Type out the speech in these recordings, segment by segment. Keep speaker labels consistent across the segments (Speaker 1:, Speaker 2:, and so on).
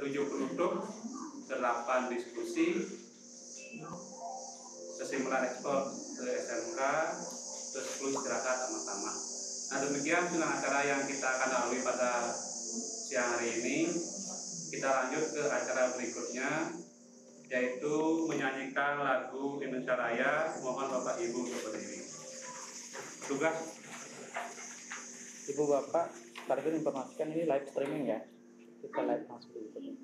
Speaker 1: 7 penutup, 8 diskusi, kesimpulan ekspor ke SMK, terus 10 istirahat sama-sama. Nah, demikian sidang acara yang kita akan lalui pada siang hari ini. Kita lanjut ke acara berikutnya, yaitu menyanyikan lagu Indonesia Raya. Mohon Bapak Ibu untuk berdiri. Tugas
Speaker 2: Ibu Bapak, sekaligus informasikan ini live streaming ya. Kita live langsung dulu.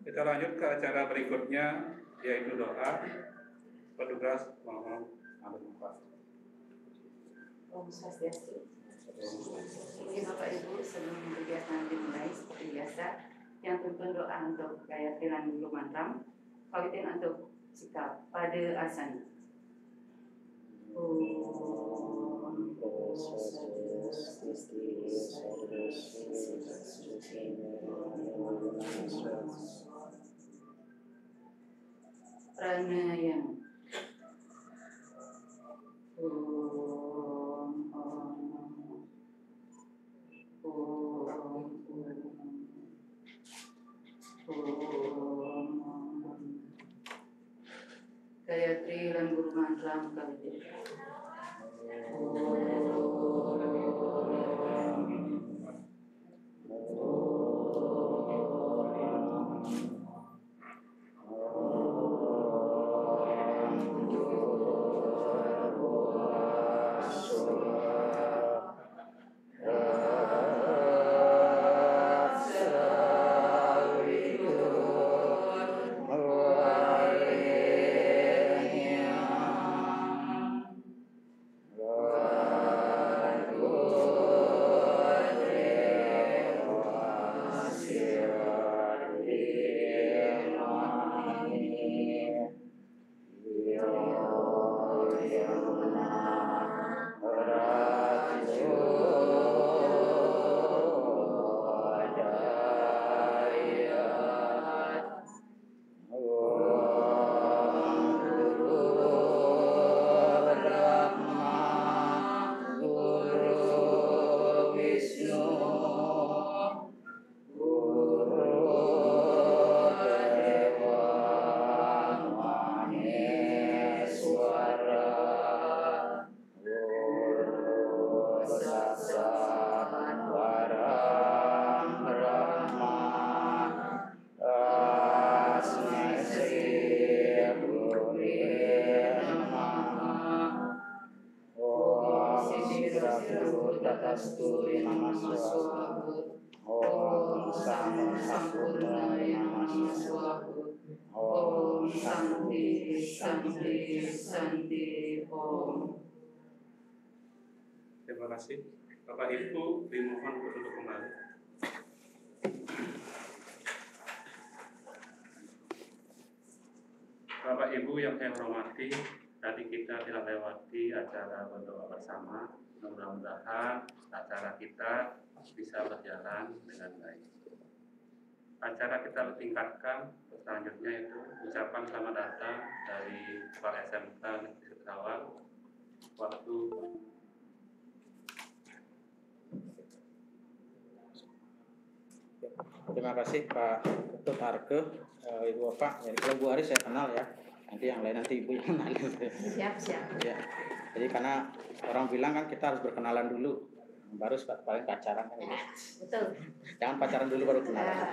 Speaker 1: Kita lanjut ke acara berikutnya, yaitu doa. Petugas mohon ambil Pak.
Speaker 3: Om Swastiastu. Ini Bapak Ibu, sebelum kegiatan dimulai seperti biasa, yang tuntun doa untuk Gayatri Guru Mantram, kawitin untuk sikap pada asana. Pranayama. Gayatri lan Guru Mantram kawitin. Tatastu Namastu Om Sampurna Santi, Santi, Santi, Om.
Speaker 1: Terima kasih. Bapak Ibu dimohon untuk duduk kembali. Bapak Ibu yang saya hormati, tadi kita telah lewati acara berdoa bersama. Mudah-mudahan acara kita bisa berjalan dengan baik. Acara kita tingkatkan selanjutnya itu ucapan selamat datang dari Pak SMK Negeri Sukawang. Waktu
Speaker 2: Terima kasih Pak Ketut Arke, Ibu Bapak. Jadi kalau Bu Aris saya kenal ya. Nanti yang lain nanti Ibu yang kenalin.
Speaker 3: Siap.
Speaker 2: Ya. Jadi karena orang bilang kan kita harus berkenalan dulu, baru paling pacaran kan.
Speaker 3: Betul.
Speaker 2: Jangan pacaran dulu baru kenalan.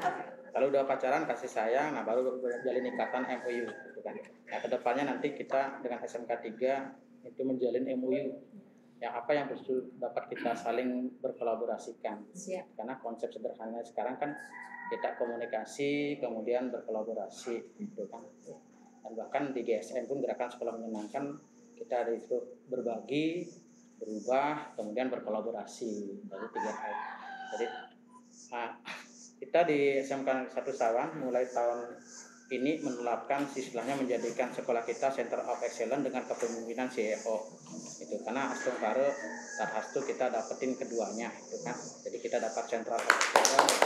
Speaker 2: Kalau udah pacaran kasih sayang, nah baru jalin ikatan MOU, gitu kan. Nah kedepannya nanti kita dengan SMK 3 itu menjalin MOU. Yang apa yang dapat kita saling berkolaborasikan.
Speaker 3: Siap.
Speaker 2: Karena konsep sederhananya sekarang kan kita komunikasi kemudian berkolaborasi gitu kan. Dan bahkan di GSM pun gerakan sekolah menyenangkan kita disuruh berbagi, berubah, kemudian berkolaborasi. Jadi 3 hal. Jadi kita di SMK 1 Sawang mulai tahun ini menerapkan istilahnya menjadikan sekolah kita Center of Excellence dengan kepemimpinan CEO itu karena Astung Karo saat Hastu kita dapetin keduanya itu kan. Jadi kita dapat Center of Excellence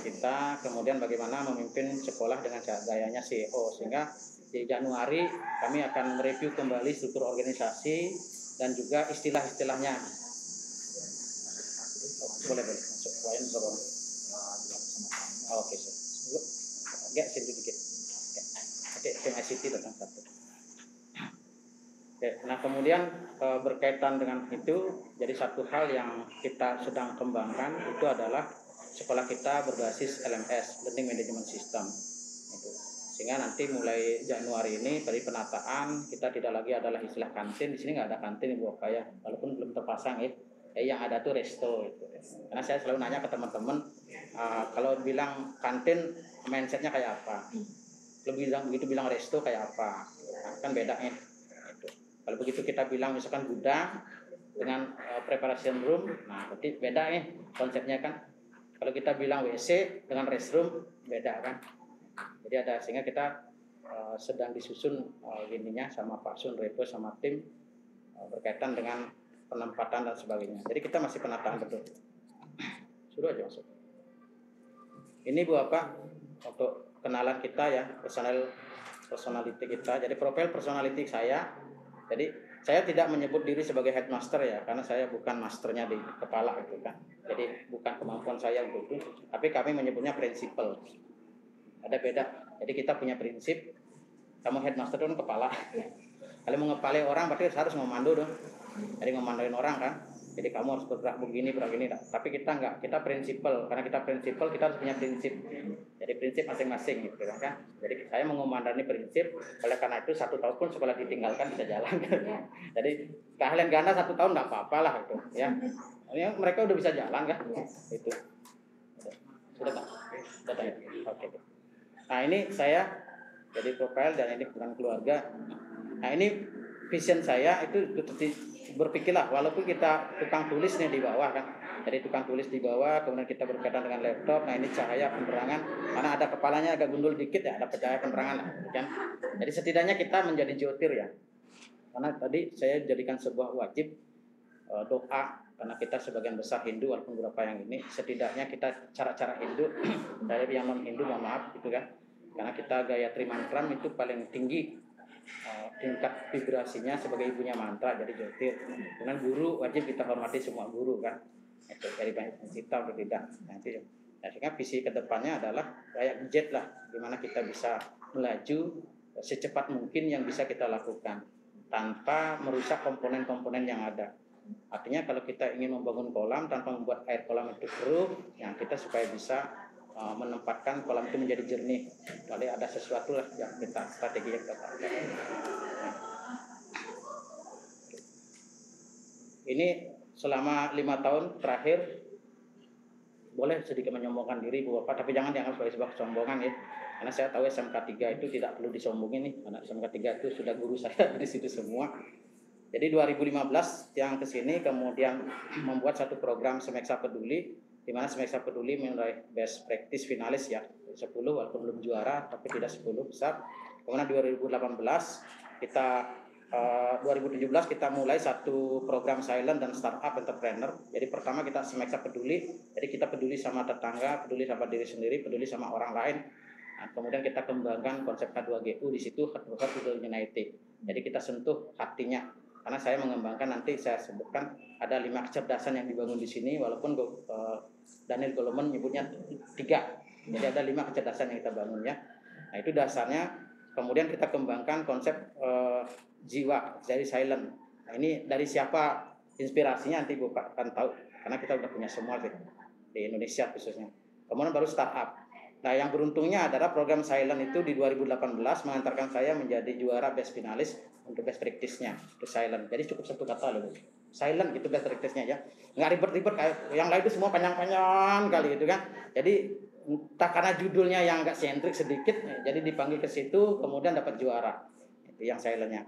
Speaker 2: kita, kemudian bagaimana memimpin sekolah dengan gayanya CEO, sehingga di Januari kami akan mereview kembali struktur organisasi dan juga istilah-istilahnya. Boleh masuk poin berapa? Oke, agak sedikit dikit. Oke, tim ICT datang satu. Oke, nah kemudian berkaitan dengan itu, jadi satu hal yang kita sedang kembangkan itu adalah sekolah kita berbasis LMS, Learning Management System. Itu. Sehingga nanti mulai Januari ini dari penataan kita tidak lagi adalah istilah kantin. Di sini nggak ada kantin Ibu Oka ya, walaupun belum terpasang ya. Yang ada tuh resto itu. Karena saya selalu nanya ke teman-teman, kalau bilang kantin mindsetnya kayak apa? Kalau begitu bilang resto kayak apa? Nah, kan bedanya. Itu. Kalau begitu kita bilang misalkan gudang dengan preparation room, nah berarti beda ya konsepnya kan. Kalau kita bilang WC dengan restroom beda kan. Jadi ada sehingga kita sedang disusun gininya sama Pak Sun Repo sama tim berkaitan dengan penempatan dan sebagainya. Jadi kita masih penataan betul. Suruh aja masuk. Ini Bu Bapak untuk kenalan kita ya, personality kita. Jadi profil personality saya. Jadi saya tidak menyebut diri sebagai headmaster ya, karena saya bukan masternya di kepala gitu kan. Jadi bukan kemampuan saya untuk itu, tapi kami menyebutnya prinsipal. Ada beda. Jadi kita punya prinsip. Kamu headmaster itu kan kepala. Kalau mau ngepalai orang berarti harus memandu dong. Jadi memanduin orang kan. Jadi kamu harus bergerak begini. Tapi kita enggak, kita prinsipal. Karena kita prinsipal, kita harus punya prinsip. Jadi prinsip masing-masing gitu kan. Jadi saya mengomandani prinsip. Oleh karena itu 1 tahun pun sekolah ditinggalkan bisa jalan. Jadi keahlian ganda 1 tahun enggak apa-apa lah itu. Ya. Mereka udah bisa jalan kan. Itu. Sudah Pak? Sudah ya? Oke. Nah ini saya jadi profil dan ini bukan keluarga. Nah ini vision saya itu berpikirlah walaupun kita tukang tulis nih di bawah kan. Jadi tukang tulis di bawah, kemudian kita berkaitan dengan laptop. Nah ini cahaya penerangan, karena ada kepalanya agak gundul dikit ya, ada cahaya penerangan kan. Jadi setidaknya kita menjadi jotir ya. Karena tadi saya jadikan sebuah wajib doa, karena kita sebagian besar Hindu walaupun beberapa yang ini, setidaknya kita cara-cara Hindu dari yang non Hindu mohon maaf gitu kan. Karena kita Gayatri Mantram itu paling tinggi tingkat vibrasinya sebagai ibunya mantra, jadi jotir. Dengan guru wajib kita hormati semua guru kan. Itu dari banyak kita atau tidak nanti. Nah, sehingga visi kedepannya adalah kayak jet lah, gimana kita bisa melaju secepat mungkin yang bisa kita lakukan tanpa merusak komponen-komponen yang ada. Artinya kalau kita ingin membangun kolam tanpa membuat air kolam itu keruh, yang kita supaya bisa menempatkan kolam itu menjadi jernih. Lalu ada sesuatu lah yang kita strategi yang kita pakai. Nah, ini selama 5 tahun terakhir boleh sedikit menyombongkan diri Bu Bapak, tapi jangan dianggap sebagai sebuah kesombongan ya. Karena saya tahu SMK 3 itu tidak perlu disombongin nih, karena SMK 3 itu sudah guru saya di situ semua. Jadi 2015 yang ke sini kemudian membuat satu program Semeksa Peduli, di mana Semeksa Peduli menilai best practice finalis ya, 10 walaupun belum juara tapi tidak 10 besar. Kemudian 2018 kita 2017 kita mulai satu program silent dan startup entrepreneur. Jadi pertama kita Semeksa Peduli, jadi kita peduli sama tetangga, peduli sama diri sendiri, peduli sama orang lain. Nah, kemudian kita kembangkan konsep H2GU di situ, Heart to Unity. Jadi kita sentuh hatinya. Karena saya mengembangkan, nanti saya sebutkan ada 5 kecerdasan yang dibangun di sini, walaupun Daniel Goleman nyebutnya 3. Jadi ada 5 kecerdasan yang kita bangun ya. Nah itu dasarnya. Kemudian kita kembangkan konsep jiwa, jadi silent. Nah ini dari siapa inspirasinya nanti Bapak akan tahu, karena kita udah punya semua sih di Indonesia khususnya. Kemudian baru startup. Nah yang beruntungnya adalah program silent itu di 2018 mengantarkan saya menjadi juara best finalis untuk best practice-nya itu silent. Jadi cukup satu kata loh, silent gitu best practice-nya ya. Nggak ribet-ribet kayak yang lain itu semua panjang-panjang kali itu kan. Jadi entah karena judulnya yang agak sentrik sedikit, jadi dipanggil ke situ kemudian dapat juara. Itu yang silent-nya.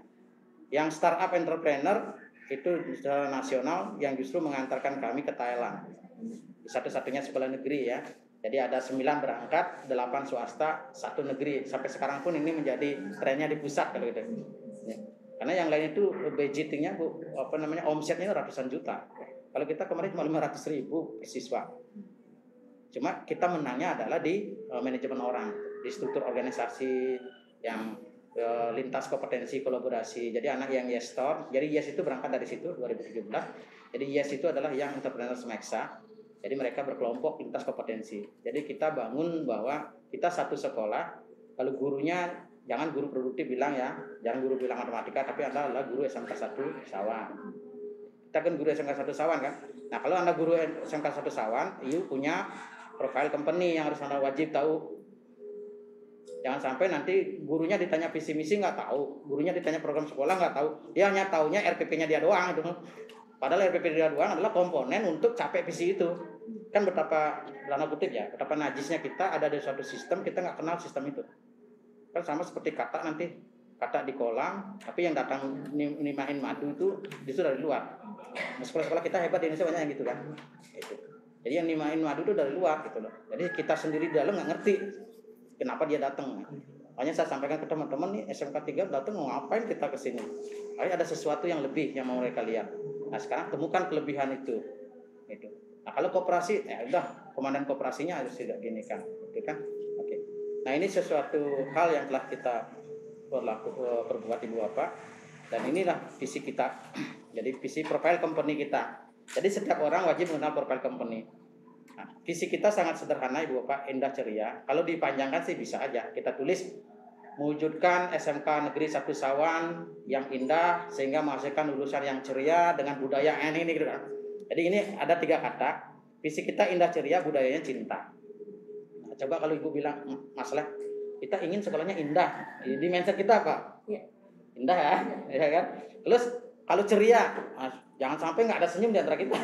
Speaker 2: Yang startup entrepreneur itu secara nasional yang justru mengantarkan kami ke Thailand. Satu-satunya sekolah negeri ya. Jadi ada 9 berangkat, 8 swasta, 1 negeri. Sampai sekarang pun ini menjadi trennya di pusat kalau gitu. Ya. Karena yang lain itu budgetingnya omsetnya ratusan juta. Kalau kita kemarin cuma 500.000 per siswa. Cuma kita menangnya adalah di manajemen orang, di struktur organisasi yang lintas kompetensi kolaborasi. Jadi anak yang Yes Store, jadi Yes itu berangkat dari situ 2017. Jadi Yes itu adalah yang entrepreneur Semeksa. Jadi mereka berkelompok lintas kompetensi. Jadi kita bangun bahwa kita satu sekolah, kalau gurunya jangan guru produktif bilang ya, jangan guru bilang matematika, tapi Anda adalah guru SMK 1 Sawan. Kita kan guru SMK 1 Sawan kan. Nah kalau Anda guru SMK 1 Sawan, you punya profile company yang harus Anda wajib tahu. Jangan sampai nanti gurunya ditanya visi misi nggak tahu, gurunya ditanya program sekolah nggak tahu, dia hanya taunya RPP-nya dia doang gitu. Padahal RPP dia doang adalah komponen untuk capai visi itu. Kan betapa dalam kutip ya, betapa najisnya kita ada di suatu sistem, kita nggak kenal sistem itu. Kan sama seperti kata nanti, kata di kolam, tapi yang datang nimain madu itu justru dari luar. Nah, sekolah-sekolah kita hebat di Indonesia banyak yang gitu kan. Itu. Jadi yang nimain madu itu dari luar gitu loh. Jadi kita sendiri di dalam nggak ngerti kenapa dia datang. Makanya saya sampaikan ke teman-teman nih, SMK 3 datang mau ngapain kita ke sini? Ada sesuatu yang lebih yang mau mereka lihat. Nah, sekarang temukan kelebihan itu. Gitu. Nah, kalau koperasi ya udah, komandan koperasinya harus tidak gini kan. Gitu kan? Oke. Nah, ini sesuatu hal yang telah kita perbuat Ibu Bapak, dan inilah visi kita. Jadi visi profile company kita. Jadi setiap orang wajib mengenal profile company. Nah, visi kita sangat sederhana Ibu Bapak, indah ceria. Kalau dipanjangkan sih bisa aja. Kita tulis mewujudkan SMK Negeri 1 Sawan yang indah sehingga menghasilkan lulusan yang ceria dengan budaya ini gitu kan. Jadi ini ada 3 kata. Visi kita indah ceria, budayanya cinta. Nah, coba kalau Ibu bilang masalah kita ingin sekolahnya indah, di mindset kita apa? Ya. Indah ya, ya kan? Terus kalau ceria, jangan sampai nggak ada senyum di antara kita.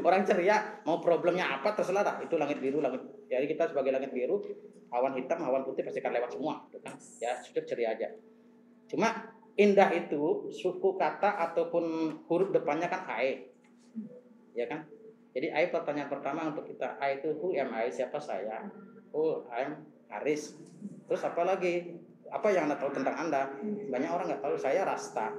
Speaker 2: Orang ceria mau problemnya apa terserah dah. Itu langit biru, langit. Jadi kita sebagai langit biru, awan hitam, awan putih pasti akan lewat semua, gitu kan? Ya sudah ceria aja. Cuma indah itu suku kata ataupun huruf depannya kan AE, ya kan? Jadi AE pertanyaan pertama untuk kita, AE itu who am I, siapa saya? Oh, I'm Aris. Terus apa lagi? Apa yang Anda tahu tentang Anda? Banyak orang nggak tahu. Saya Rasta,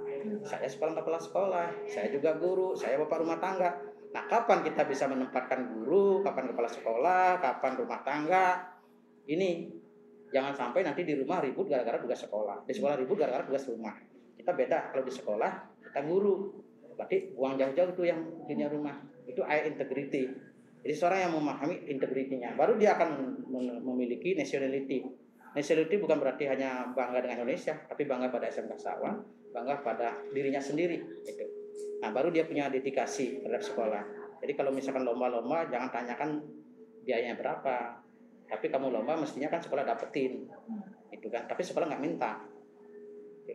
Speaker 2: saya kepala sekolah, saya juga guru, saya bapak rumah tangga. Nah, kapan kita bisa menempatkan guru, kapan kepala sekolah, kapan rumah tangga? Ini jangan sampai nanti di rumah ribut gara-gara tugas sekolah, di sekolah ribut gara-gara tugas rumah. Kita beda, kalau di sekolah kita guru, berarti uang jauh-jauh tuh yang punya rumah. Itu integrity. Jadi seorang yang memahami integritinya, baru dia akan memiliki nationality. Nationality bukan berarti hanya bangga dengan Indonesia, tapi bangga pada SMK Sawan, bangga pada dirinya sendiri. Gitu. Nah, baru dia punya dedikasi terhadap sekolah. Jadi kalau misalkan lomba-lomba, jangan tanyakan biayanya berapa. Tapi kamu lomba mestinya kan sekolah dapetin, itu kan. Tapi sekolah nggak minta.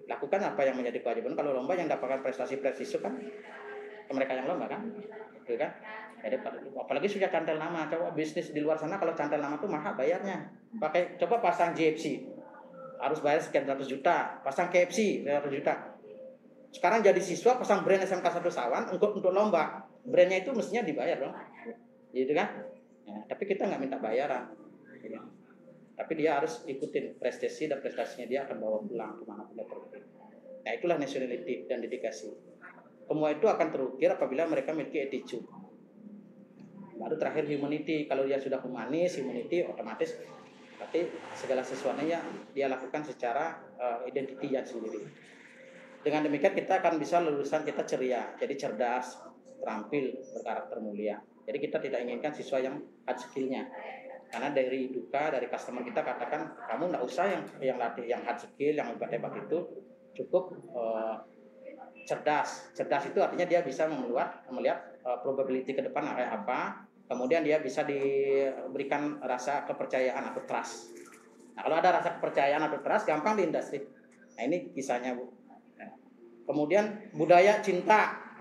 Speaker 2: Lakukan apa yang menjadi kewajiban. Kalau lomba yang dapatkan prestasi kan ke mereka yang lomba kan, gitu kan. Jadi apalagi sudah cantel nama, coba bisnis di luar sana kalau cantel nama tuh mahal bayarnya. Coba pasang JFC harus bayar sekian ratus juta, pasang KFC 100 juta. Sekarang jadi siswa pasang brand SMK 1 Sawan untuk lomba, brandnya itu mestinya dibayar dong, gitu kan. Ya, tapi kita nggak minta bayaran, gitu. Tapi dia harus ikutin prestasi dan prestasinya dia akan bawa pulang kemana pun dia pergi. Nah itulah nationality dan dedikasi. Semua itu akan terukir apabila mereka memiliki attitude. Baru terakhir humanity. Kalau dia sudah humanis, humanity otomatis berarti segala sesuatunya dia lakukan secara identitinya sendiri. Dengan demikian kita akan bisa lulusan kita ceria, jadi cerdas, terampil, berkarakter mulia. Jadi kita tidak inginkan siswa yang hard skill-nya. Karena dari duka, dari customer kita katakan, kamu nggak usah yang latih yang hard skill, yang hebat-hebat itu, cukup cerdas. Cerdas itu artinya dia bisa melihat probability ke depan kayak apa, kemudian dia bisa diberikan rasa kepercayaan atau trust. Nah, kalau ada rasa kepercayaan atau trust, gampang di industri. Nah, ini kisahnya, Bu. Kemudian budaya cinta.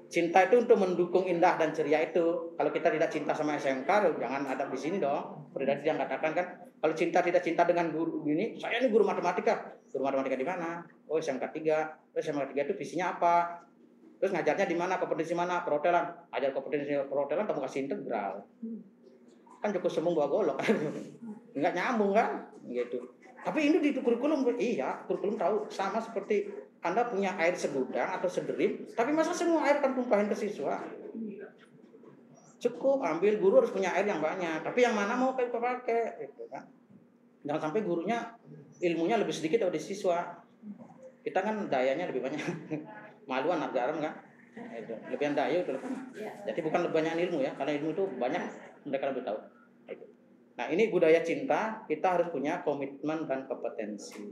Speaker 2: Cinta itu untuk mendukung indah dan ceria itu. Kalau kita tidak cinta sama SMK, jangan ada di sini dong. Seperti yang katakan kan, kalau tidak cinta dengan guru ini, saya ini guru matematika. Guru matematika di mana? Oh, SMK 3. Terus SMK 3 itu visinya apa? Terus ngajarnya di mana? Kompetensi mana? Perhotelan. Ajar kompetensi perhotelan kamu kasih integral. Kan cukup sembung dua golok. Enggak nyambung kan? Gitu. Tapi ini di kurikulum, iya, kurikulum tahu sama seperti Anda punya air segudang atau sederim, tapi masa semua air kan tumpahin ke siswa? Cukup ambil, guru harus punya air yang banyak, tapi yang mana mau kita pakai, gitu kan? Jangan sampai gurunya ilmunya lebih sedikit dari siswa. Kita kan dayanya lebih banyak, malu anak garam kan? Itu lebihan daya itu kan. Jadi bukan lebih banyak ilmu ya, karena ilmu itu banyak mereka lebih tahu. Nah ini budaya cinta, kita harus punya komitmen dan kompetensi.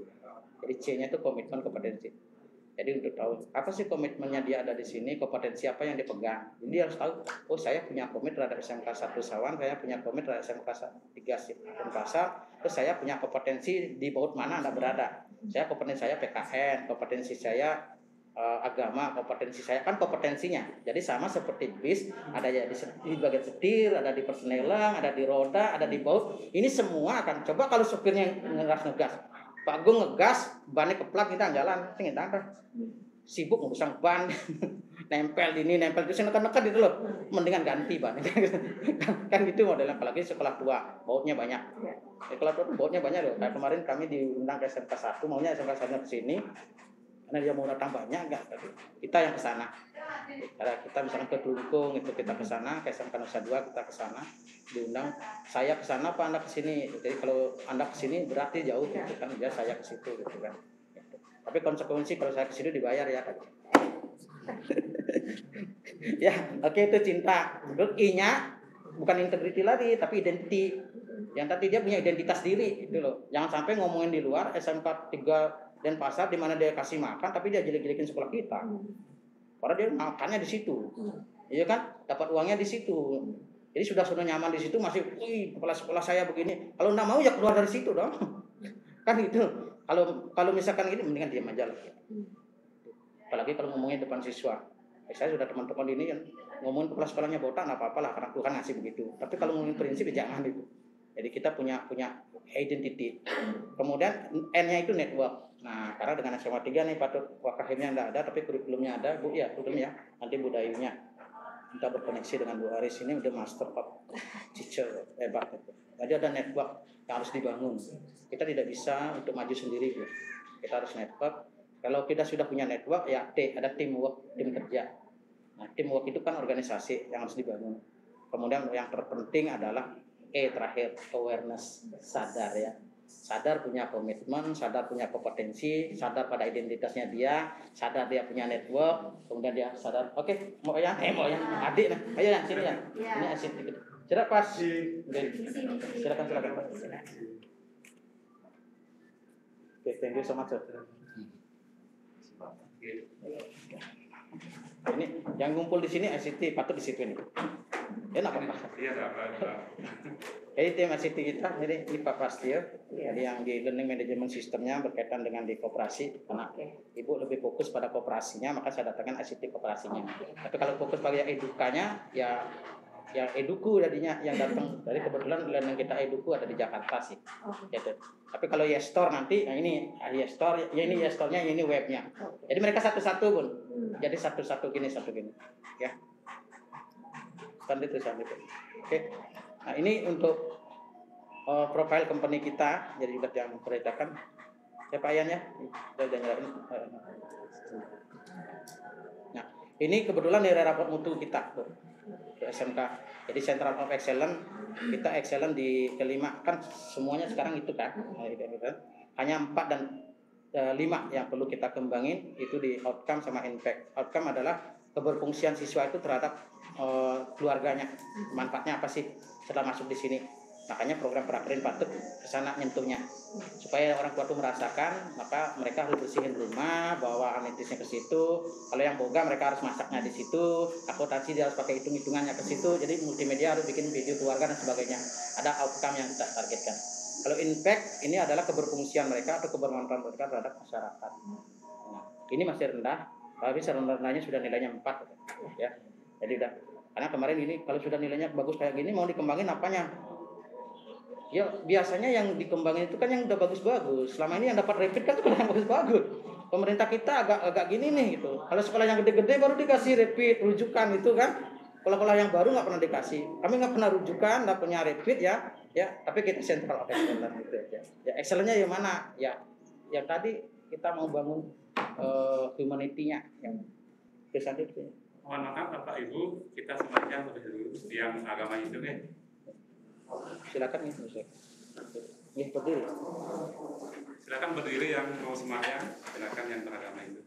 Speaker 2: Jadi C-nya itu komitmen kompetensi. Jadi untuk tahu apa sih komitmennya dia ada di sini, kompetensi apa yang dipegang. Jadi dia harus tahu, oh saya punya komit terhadap SMK 1 Sawan, saya punya komit terhadap SMK 3 Denpasar, terus saya punya kompetensi di baut mana Anda berada. Saya kompetensi saya PKN, kompetensi saya agama, kompetensi saya kan kompetensinya. Jadi sama seperti bis, ada di bagian setir, ada di persneling, ada di roda, ada di baut. Ini semua akan coba kalau supirnya ngegas. Pak Agung ngegas, bannya keplak kita jalan, tinggal apa? Sibuk ngusang ban, nempel ini, nempel itu, neken-neken gitu loh. Mendingan ganti ban. Kan gitu modelnya, apalagi sekolah tua, bautnya banyak. Sekolah tua bautnya banyak loh. Kayak kemarin kami diundang ke SMK 1, maunya SMK 1 ke sini. Karena dia mau datang banyak enggak, kita yang ke sana. Karena kita misalkan ke Kelungkung itu kita ke sana, ke SMK Nusa 2 kita ke sana, diundang. Saya ke sana apa Anda ke sini? Jadi kalau Anda ke sini berarti jauh gitu kan, dia saya ke situ gitu kan. Tapi konsekuensi kalau saya ke situ dibayar ya kan. Ya, oke itu cinta. Terus I-nya bukan integrity lagi tapi identity. Yang tadi dia punya identitas diri gitu loh. Jangan sampai ngomongin di luar SMK 3 Denpasar di mana dia kasih makan tapi dia jelek-jelekin sekolah kita. Karena dia makannya di situ. Iya kan? Dapat uangnya di situ. Jadi sudah nyaman di situ masih, kepala sekolah saya begini. Kalau enggak mau ya keluar dari situ dong. Kan itu. Kalau misalkan gini mendingan diam aja lah. Apalagi kalau ngomongin depan siswa. Saya sudah teman-teman ini yang ngomongin kepala sekolahnya botak enggak apa-apa lah karena Tuhan ngasih begitu. Tapi kalau ngomongin prinsip jangan itu. Jadi kita punya identity. Kemudian N-nya itu network. Nah, karena dengan SMA 3 nih patut wakahimnya enggak ada tapi kurikulumnya ada, Bu ya, kurikulumnya. Nanti budayanya. Kita berkoneksi dengan Bu Aris ini udah master of teacher hebat itu. Jadi ada network yang harus dibangun. Kita tidak bisa untuk maju sendiri, Bu. Kita harus network. Kalau kita sudah punya network ya T, ada teamwork, tim kerja. Nah, teamwork itu kan organisasi yang harus dibangun. Kemudian yang terpenting adalah E terakhir, awareness, sadar ya. Sadar punya komitmen, sadar punya kompetensi, sadar pada identitasnya dia, sadar dia punya network, kemudian dia sadar, oke, mau ya, adik nih, ayo yang sini ya, ini asyik dikit, cerak pas, silakan Pak. Oke, thank you so much. Ini yang ngumpul di sini ICT patut di situ ini. Enak apa?
Speaker 1: Iya,
Speaker 2: Jadi tim ICT kita, jadi IPA Prastio, jadi yang di learning management sistemnya berkaitan dengan di koperasi, karena ibu lebih fokus pada koperasinya, maka saya datangkan ICT koperasinya. Tapi kalau fokus pada edukanya, ya yang eduku jadinya yang datang. Dari kebetulan learning kita eduku ada di Jakarta sih. Gitu. Tapi kalau YesStore nanti, nah ini YesStore, ya ini YesStore-nya, ini webnya. Jadi mereka satu-satu pun. Jadi satu-satu gini, ya. Seperti itu. Oke. Nah ini untuk profil company kita, jadi juga yang perhatikan. Ya Pak Ian ya, udah nyalain. Nah ini kebetulan dari raport mutu kita tuh, ke SMK. Jadi Central of Excellence, kita excellent di kelima kan semuanya sekarang itu kan. Hanya 4 dan 5 yang perlu kita kembangin itu di outcome sama impact. Outcome adalah keberfungsian siswa itu terhadap keluarganya. Manfaatnya apa sih setelah masuk di sini? Makanya program prakerin patut kesana nyentuhnya supaya orang tua itu merasakan, maka mereka harus bersihin rumah, bawa amenitisnya ke situ. Kalau yang boga mereka harus masaknya di situ, akuntansi dia harus pakai hitungannya ke situ. Jadi multimedia harus bikin video keluarga dan sebagainya. Ada outcome yang kita targetkan. Kalau impact ini adalah keberfungsian mereka atau kebermanfaatan mereka terhadap masyarakat. Nah, ini masih rendah, tapi serendah-rendahnya sudah nilainya 4 ya. Jadi udah, karena kemarin ini kalau sudah nilainya bagus kayak gini mau dikembangin apanya? Ya biasanya yang dikembangin itu kan yang udah bagus-bagus. Selama ini yang dapat rapid kan sekolah yang bagus-bagus. Pemerintah kita agak gini nih gitu. Kalau sekolah yang gede-gede baru dikasih rapid rujukan itu kan. Sekolah-sekolah yang baru nggak pernah dikasih. Kami nggak pernah rujukan, nggak punya rapid ya. Tapi kita Central of Excellence gitu aja. Ya excellence-nya yang mana? Ya yang tadi kita mau bangun humanity-nya yang kesan itu.
Speaker 1: Mohon maaf Bapak Ibu, kita semuanya lebih dulu yang agama itu ya.
Speaker 2: Silakan nih, berdiri.
Speaker 1: Silakan berdiri yang mau semuanya, silakan yang beragama itu.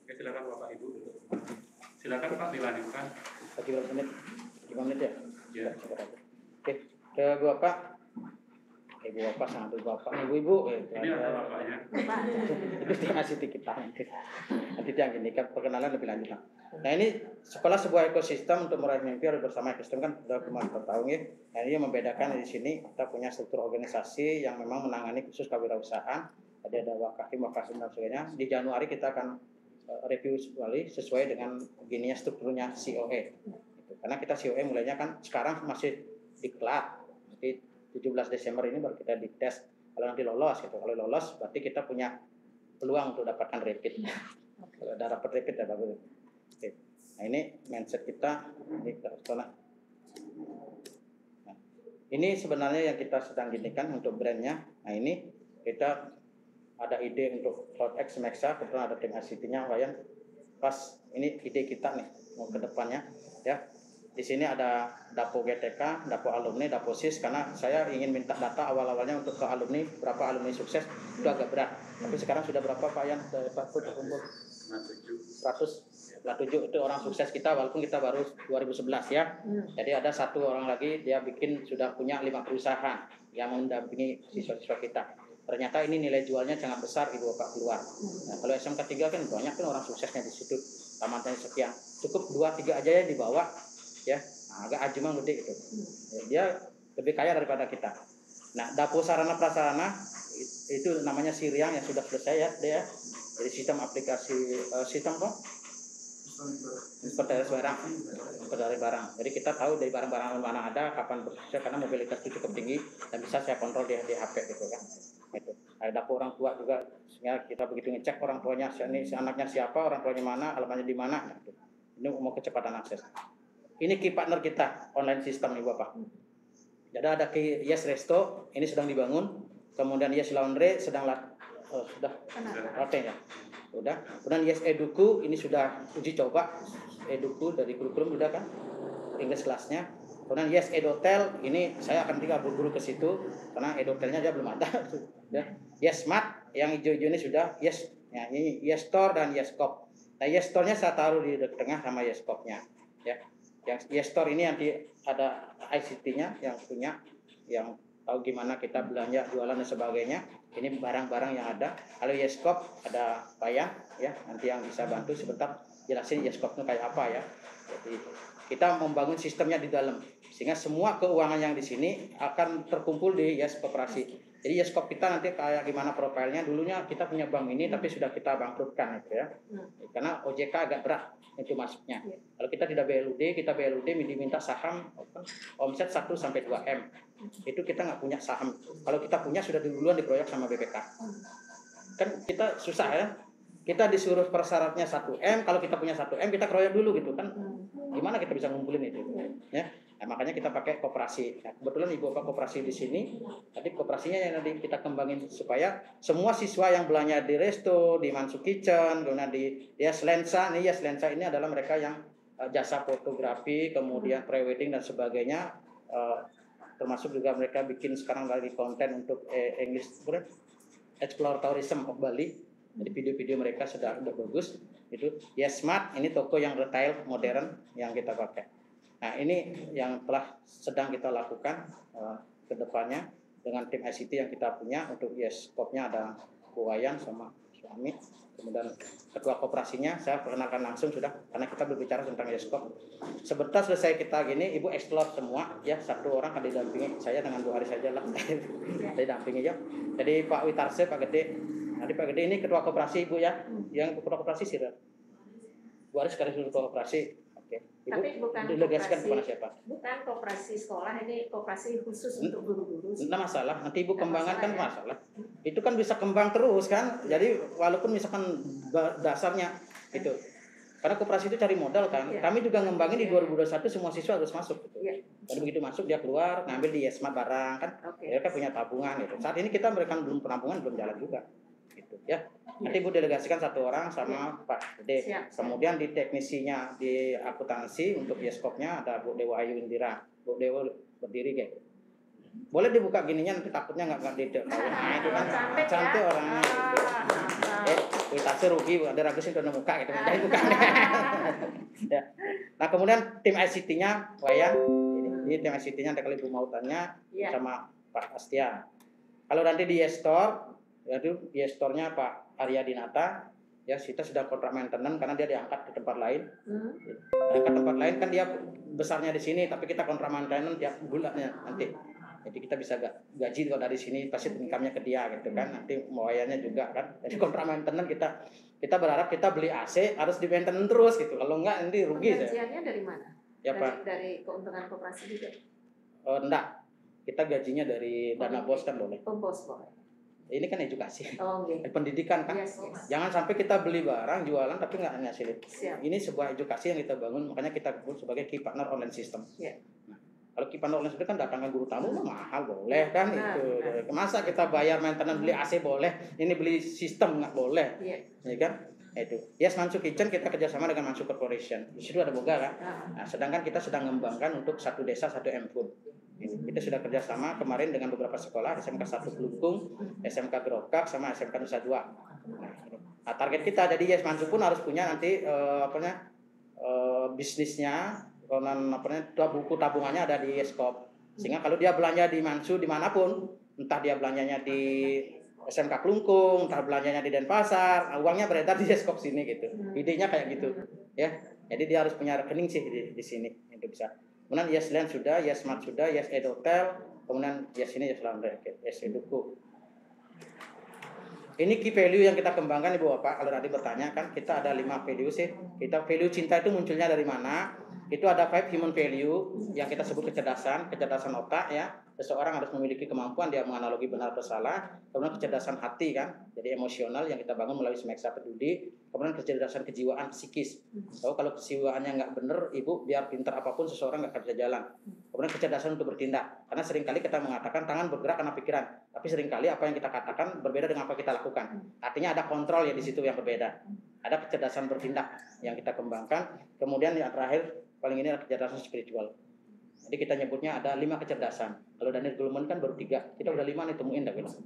Speaker 1: Oke, silakan Bapak Ibu. Silakan Pak dilanjutkan.
Speaker 2: Lagi berapa menit? 5 menit ya?
Speaker 1: Ya.
Speaker 2: Oke, ke Bapak. Ibu Bapak sama Ibu Bapak, Ibu-ibu.
Speaker 1: Ini ada Bapaknya.
Speaker 2: Itu dia ngasih kita nanti. Nanti dia gini kan perkenalan lebih lanjut. Nah ini sekolah sebuah ekosistem untuk meraih mimpi harus bersama ekosistem kan sudah kemarin tahun ya. Nah ini yang membedakan di sini kita punya struktur organisasi yang memang menangani khusus kewirausahaan. Tadi ada Wakakim, Wakasim dan sebagainya. Di Januari kita akan review kembali sesuai dengan begininya strukturnya COE. Karena kita COE mulainya kan sekarang masih diklat. Nanti 17 Desember ini baru kita dites. Kalau nanti lolos gitu. Kalau lolos berarti kita punya peluang untuk dapatkan rapid. Kalau ada dapat rapid ya bagus. Oke. Nah ini mindset kita ini nah, ini sebenarnya yang kita sedang ginikan untuk brandnya. Nah ini kita ada ide untuk CloudX Mexa, kebetulan ada tim ICT-nya Wayan. Pas ini ide kita nih mau ke depannya ya. Di sini ada Dapo GTK, Dapo alumni, Dapo SIS karena saya ingin minta data awal-awalnya untuk ke alumni, berapa alumni sukses itu agak berat. Tapi sekarang sudah berapa Pak Yan? Pak kumpul 100 itu orang sukses kita walaupun kita baru 2011 ya. Jadi ada satu orang lagi dia bikin sudah punya 5 perusahaan yang mendampingi siswa-siswa kita. Ternyata ini nilai jualnya sangat besar Ibu Bapak keluar. Nah, kalau SMK 3 kan banyak kan orang suksesnya di situ. Tamannya sekian. Cukup 2-3 aja yang dibawa ya. Nah, agak ajumang gede gitu. Ya, dia lebih kaya daripada kita. Nah, Dapo Sarana Prasarana itu namanya Siriang yang sudah selesai ya, dia. Jadi sistem aplikasi sistem kok seperti barang. Jadi kita tahu dari barang-barang mana ada, kapan bersisa karena mobilitas itu cukup tinggi dan bisa saya kontrol di HP gitu kan. Itu. Ada dapur orang tua juga, sehingga kita begitu ngecek orang tuanya, ini anaknya siapa, orang tuanya mana, alamatnya di mana. Gitu. Ini mau kecepatan akses. Ini key partner kita online system nih Bapak. Jadi ada Yes Resto, ini sedang dibangun. kemudian Yes Laundry sudah latih ya, udah. Kemudian Yes Eduku ini sudah uji coba, Eduku dari kurikulum udah kan, English kelasnya. Kemudian Yes Edotel ini saya akan tinggal buru-buru ke situ karena Edotelnya aja belum ada. Yes Smart yang hijau-hijau ini sudah, Yes, ya ini Yes Store dan Yes Cop. Nah Yes Store-nya saya taruh di tengah sama Yes Cop-nya, ya. Yang Yes Store ini nanti ada ICT-nya yang punya, yang tahu gimana kita belanja, jualan dan sebagainya. Ini barang-barang yang ada. Kalau Yes Cop ada Bayan, ya nanti yang bisa bantu sebentar jelasin Yes Cop itu kayak apa ya. Jadi kita membangun sistemnya di dalam sehingga semua keuangan yang di sini akan terkumpul di Yes Koperasi. Jadi Yes Cop kita nanti kayak gimana profilnya, dulunya kita punya bank ini tapi sudah kita bangkrutkan itu ya. Karena OJK agak berat itu masuknya. Kalau kita tidak BLUD, kita BLUD diminta saham omset 1 sampai 2 M. Itu kita nggak punya saham. Kalau kita punya sudah duluan dikeroyok sama BPK. Kan kita susah ya. Kita disuruh persyaratnya 1 M, kalau kita punya 1 M kita keroyok dulu gitu kan. Gimana kita bisa ngumpulin itu? Ya. Nah, makanya kita pakai koperasi. Nah, kebetulan Ibu Bapak koperasi di sini. Tadi koperasinya yang nanti kita kembangin supaya semua siswa yang belanja di Resto, di Mansu Kitchen, kemudian di Yes Lensa, nih Yes Lensa ini adalah mereka yang jasa fotografi, kemudian pre-wedding dan sebagainya. Termasuk juga mereka bikin sekarang lagi konten untuk English Explore Tourism of Bali. Jadi video-video mereka sudah bagus. Itu Yes Smart, ini toko yang retail modern yang kita pakai. Nah ini yang telah sedang kita lakukan ke depannya dengan tim ICT yang kita punya. Untuk Yes Cop-nya ada Bu Wayan sama suami. Kemudian ketua koperasinya saya perkenalkan langsung sudah, karena kita berbicara tentang Yes Cop. Sebentar selesai kita gini, Ibu explore semua ya, satu orang akan didampingi saya dengan 2 hari saja lah. Didampingi ya. Jadi Pak Witarse, Pak Gede. Nanti Pak Gede ini ketua koperasi Ibu ya. Yang ketua koperasi sih. Bu Aris sekarang ketua koperasi. Oke. Ibu,
Speaker 4: tapi bukan
Speaker 2: delegasikan kepada
Speaker 4: koperasi,
Speaker 2: siapa?
Speaker 4: bukan koperasi sekolah, ini koperasi khusus untuk guru-guru.
Speaker 2: Tidak masalah, nanti Ibu kembangkan kan masalah. Itu kan bisa kembang terus kan. Jadi walaupun misalkan dasarnya itu. Karena koperasi itu cari modal kan. Kami juga ngembangin di 2021 semua siswa harus masuk gitu. Jadi begitu masuk dia keluar ngambil di Yes Smart barang kan. Mereka punya tabungan gitu. Saat ini kita memberikan belum penampungan, belum jalan juga. Gitu ya. Nanti Ibu delegasikan 1 orang sama Pak Gede. Kemudian di teknisinya di akuntansi untuk Yes Cop-nya ada Bu Dewa Ayu Indira. Bu Dewa berdiri kayak. Boleh dibuka gininya, nanti takutnya nggak detail. Nah itu kan cantik orangnya. Kita rugi, ada ragusin udah muka gitu. Jadi bukan. Ya. Nah kemudian tim ICT-nya Wayan. Ini tim ICT-nya nanti kalau Ibu mau tanya sama Pak Astia. Kalau nanti di Yes Store, yaitu Yes Store-nya Pak Arya Dinata, ya kita sudah kontrak maintenance karena dia diangkat ke tempat lain. Ke tempat lain kan dia besarnya di sini, tapi kita kontrak maintenance tiap bulannya nanti. Jadi kita bisa gaji kalau dari sini pasti income-nya ke dia gitu kan. Nanti moyanya juga kan. Jadi kontrak maintenance kita berharap kita beli AC harus di maintenance terus gitu. Kalau enggak nanti rugi.
Speaker 4: Gajiannya dari mana?
Speaker 2: Ya, Pak.
Speaker 4: Dari keuntungan koperasi juga?
Speaker 2: Enggak. Kita gajinya dari dana bos kan boleh.
Speaker 4: Bos boleh.
Speaker 2: Ini kan edukasi.
Speaker 4: Okay.
Speaker 2: Pendidikan kan.
Speaker 4: Yes.
Speaker 2: Jangan sampai kita beli barang, jualan tapi nggak ngasilin. Ini sebuah edukasi yang kita bangun, makanya kita sebut sebagai key partner online system. Nah, kalau key partner online system kan datangkan guru tamu mahal boleh kan itu. Masa kita bayar maintenance beli AC boleh, ini beli sistem nggak boleh. Ya kan? Itu. Yes Mansu Kitchen kita kerjasama dengan Mansu Corporation. Di situ ada boga kan. Nah, sedangkan kita sedang mengembangkan untuk 1 desa 1 M-Food. Kita sudah kerjasama kemarin dengan beberapa sekolah, SMK 1 Kelungkung, SMK Gerokak, sama SMK Nusa Dua. Nah, target kita jadi Yes Mansu pun harus punya nanti bisnisnya, buku tabungannya ada di Yes Cop. Sehingga kalau dia belanja di Mansu dimanapun, entah dia belanjanya di SMK Kelungkung, entah belanjanya di Denpasar, uangnya beredar di Yes Cop sini gitu. Idenya kayak gitu, ya. Jadi dia harus punya rekening sih di sini untuk bisa. Kemudian Yes Land sudah, Yes Smart sudah, Yes Ed Hotel, kemudian Yes ini Yes Laundry, Yes Eduku. Ini key value yang kita kembangkan Ibu Bapak. Kalau tadi bertanya kan kita ada 5 value sih. Kita value cinta itu munculnya dari mana? Itu ada 5 human value yang kita sebut kecerdasan otak ya. Seseorang harus memiliki kemampuan dia menganalogi benar atau salah. Kemudian kecerdasan hati kan, jadi emosional yang kita bangun melalui Smeksa Peduli. Kemudian kecerdasan kejiwaan psikis. Kalau kejiwaannya nggak benar, Ibu biar pintar apapun seseorang nggak akan bisa jalan. Kemudian kecerdasan untuk bertindak, karena seringkali kita mengatakan tangan bergerak karena pikiran, tapi seringkali apa yang kita katakan berbeda dengan apa yang kita lakukan. Artinya ada kontrol ya di situ yang berbeda. Ada kecerdasan bertindak yang kita kembangkan. Kemudian yang terakhir paling ini adalah kecerdasan spiritual. Jadi kita nyebutnya ada 5 kecerdasan. Kalau Daniel Goleman kan baru 3, kita udah 5 nih temuin dah bilang.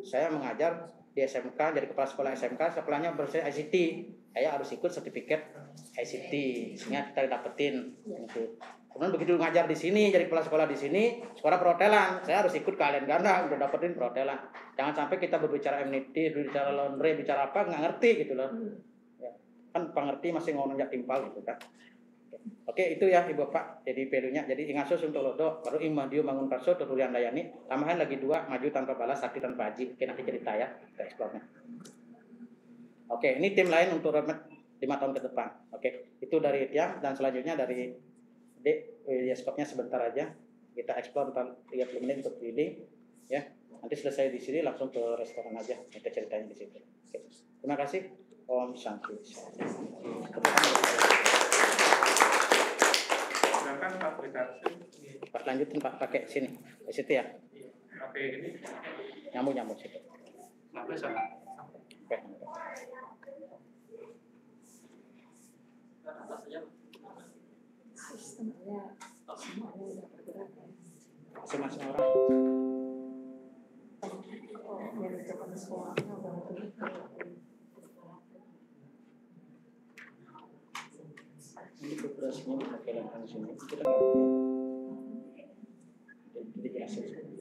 Speaker 2: Saya mengajar di SMK, jadi kepala sekolah SMK, sekolahnya bersih ICT. Saya harus ikut sertifikat ICT, sehingga kita dapetin. Gitu. Kemudian begitu ngajar di sini, jadi kepala sekolah di sini, sekolah perhotelan, saya harus ikut kalian ganda udah dapetin perhotelan. Jangan sampai kita berbicara amenity, berbicara laundry, bicara apa nggak ngerti gitu loh. Ya. Kan pengerti masih ngomong timpal gitu kan. Oke, itu ya Ibu Pak. Jadi pelunya, jadi ingasus untuk lodo, baru imadio bangun karso, tutulian dayani. Tambahan lagi 2, maju tanpa balas, sakti tanpa haji. Oke, nanti cerita ya, kita eksplornya. Oke, ini tim lain untuk roadmap 5 tahun ke depan. Oke, itu dari Tiang, dan selanjutnya dari skopnya sebentar aja. Kita eksplor 30 menit untuk reading. Ya, nanti selesai di sini langsung ke restoran aja. Kita ceritanya di situ. Oke, terima kasih. Om Shanti.
Speaker 1: Silakan Pak Brikarsi.
Speaker 2: Pak lanjutin Pak, pakai sini, di situ ya.
Speaker 1: Pakai ini.
Speaker 2: Nyambung situ.
Speaker 1: Sampai sana.
Speaker 2: Oke.
Speaker 4: Sistemnya semuanya udah bergerak ya.
Speaker 2: Masing-masing orang.
Speaker 4: Oh, manajemen sekolahnya udah bergerak.
Speaker 2: Ini beberapa bisa kelihatan di sini. Kita nggak lihat. Jadi jelasin seperti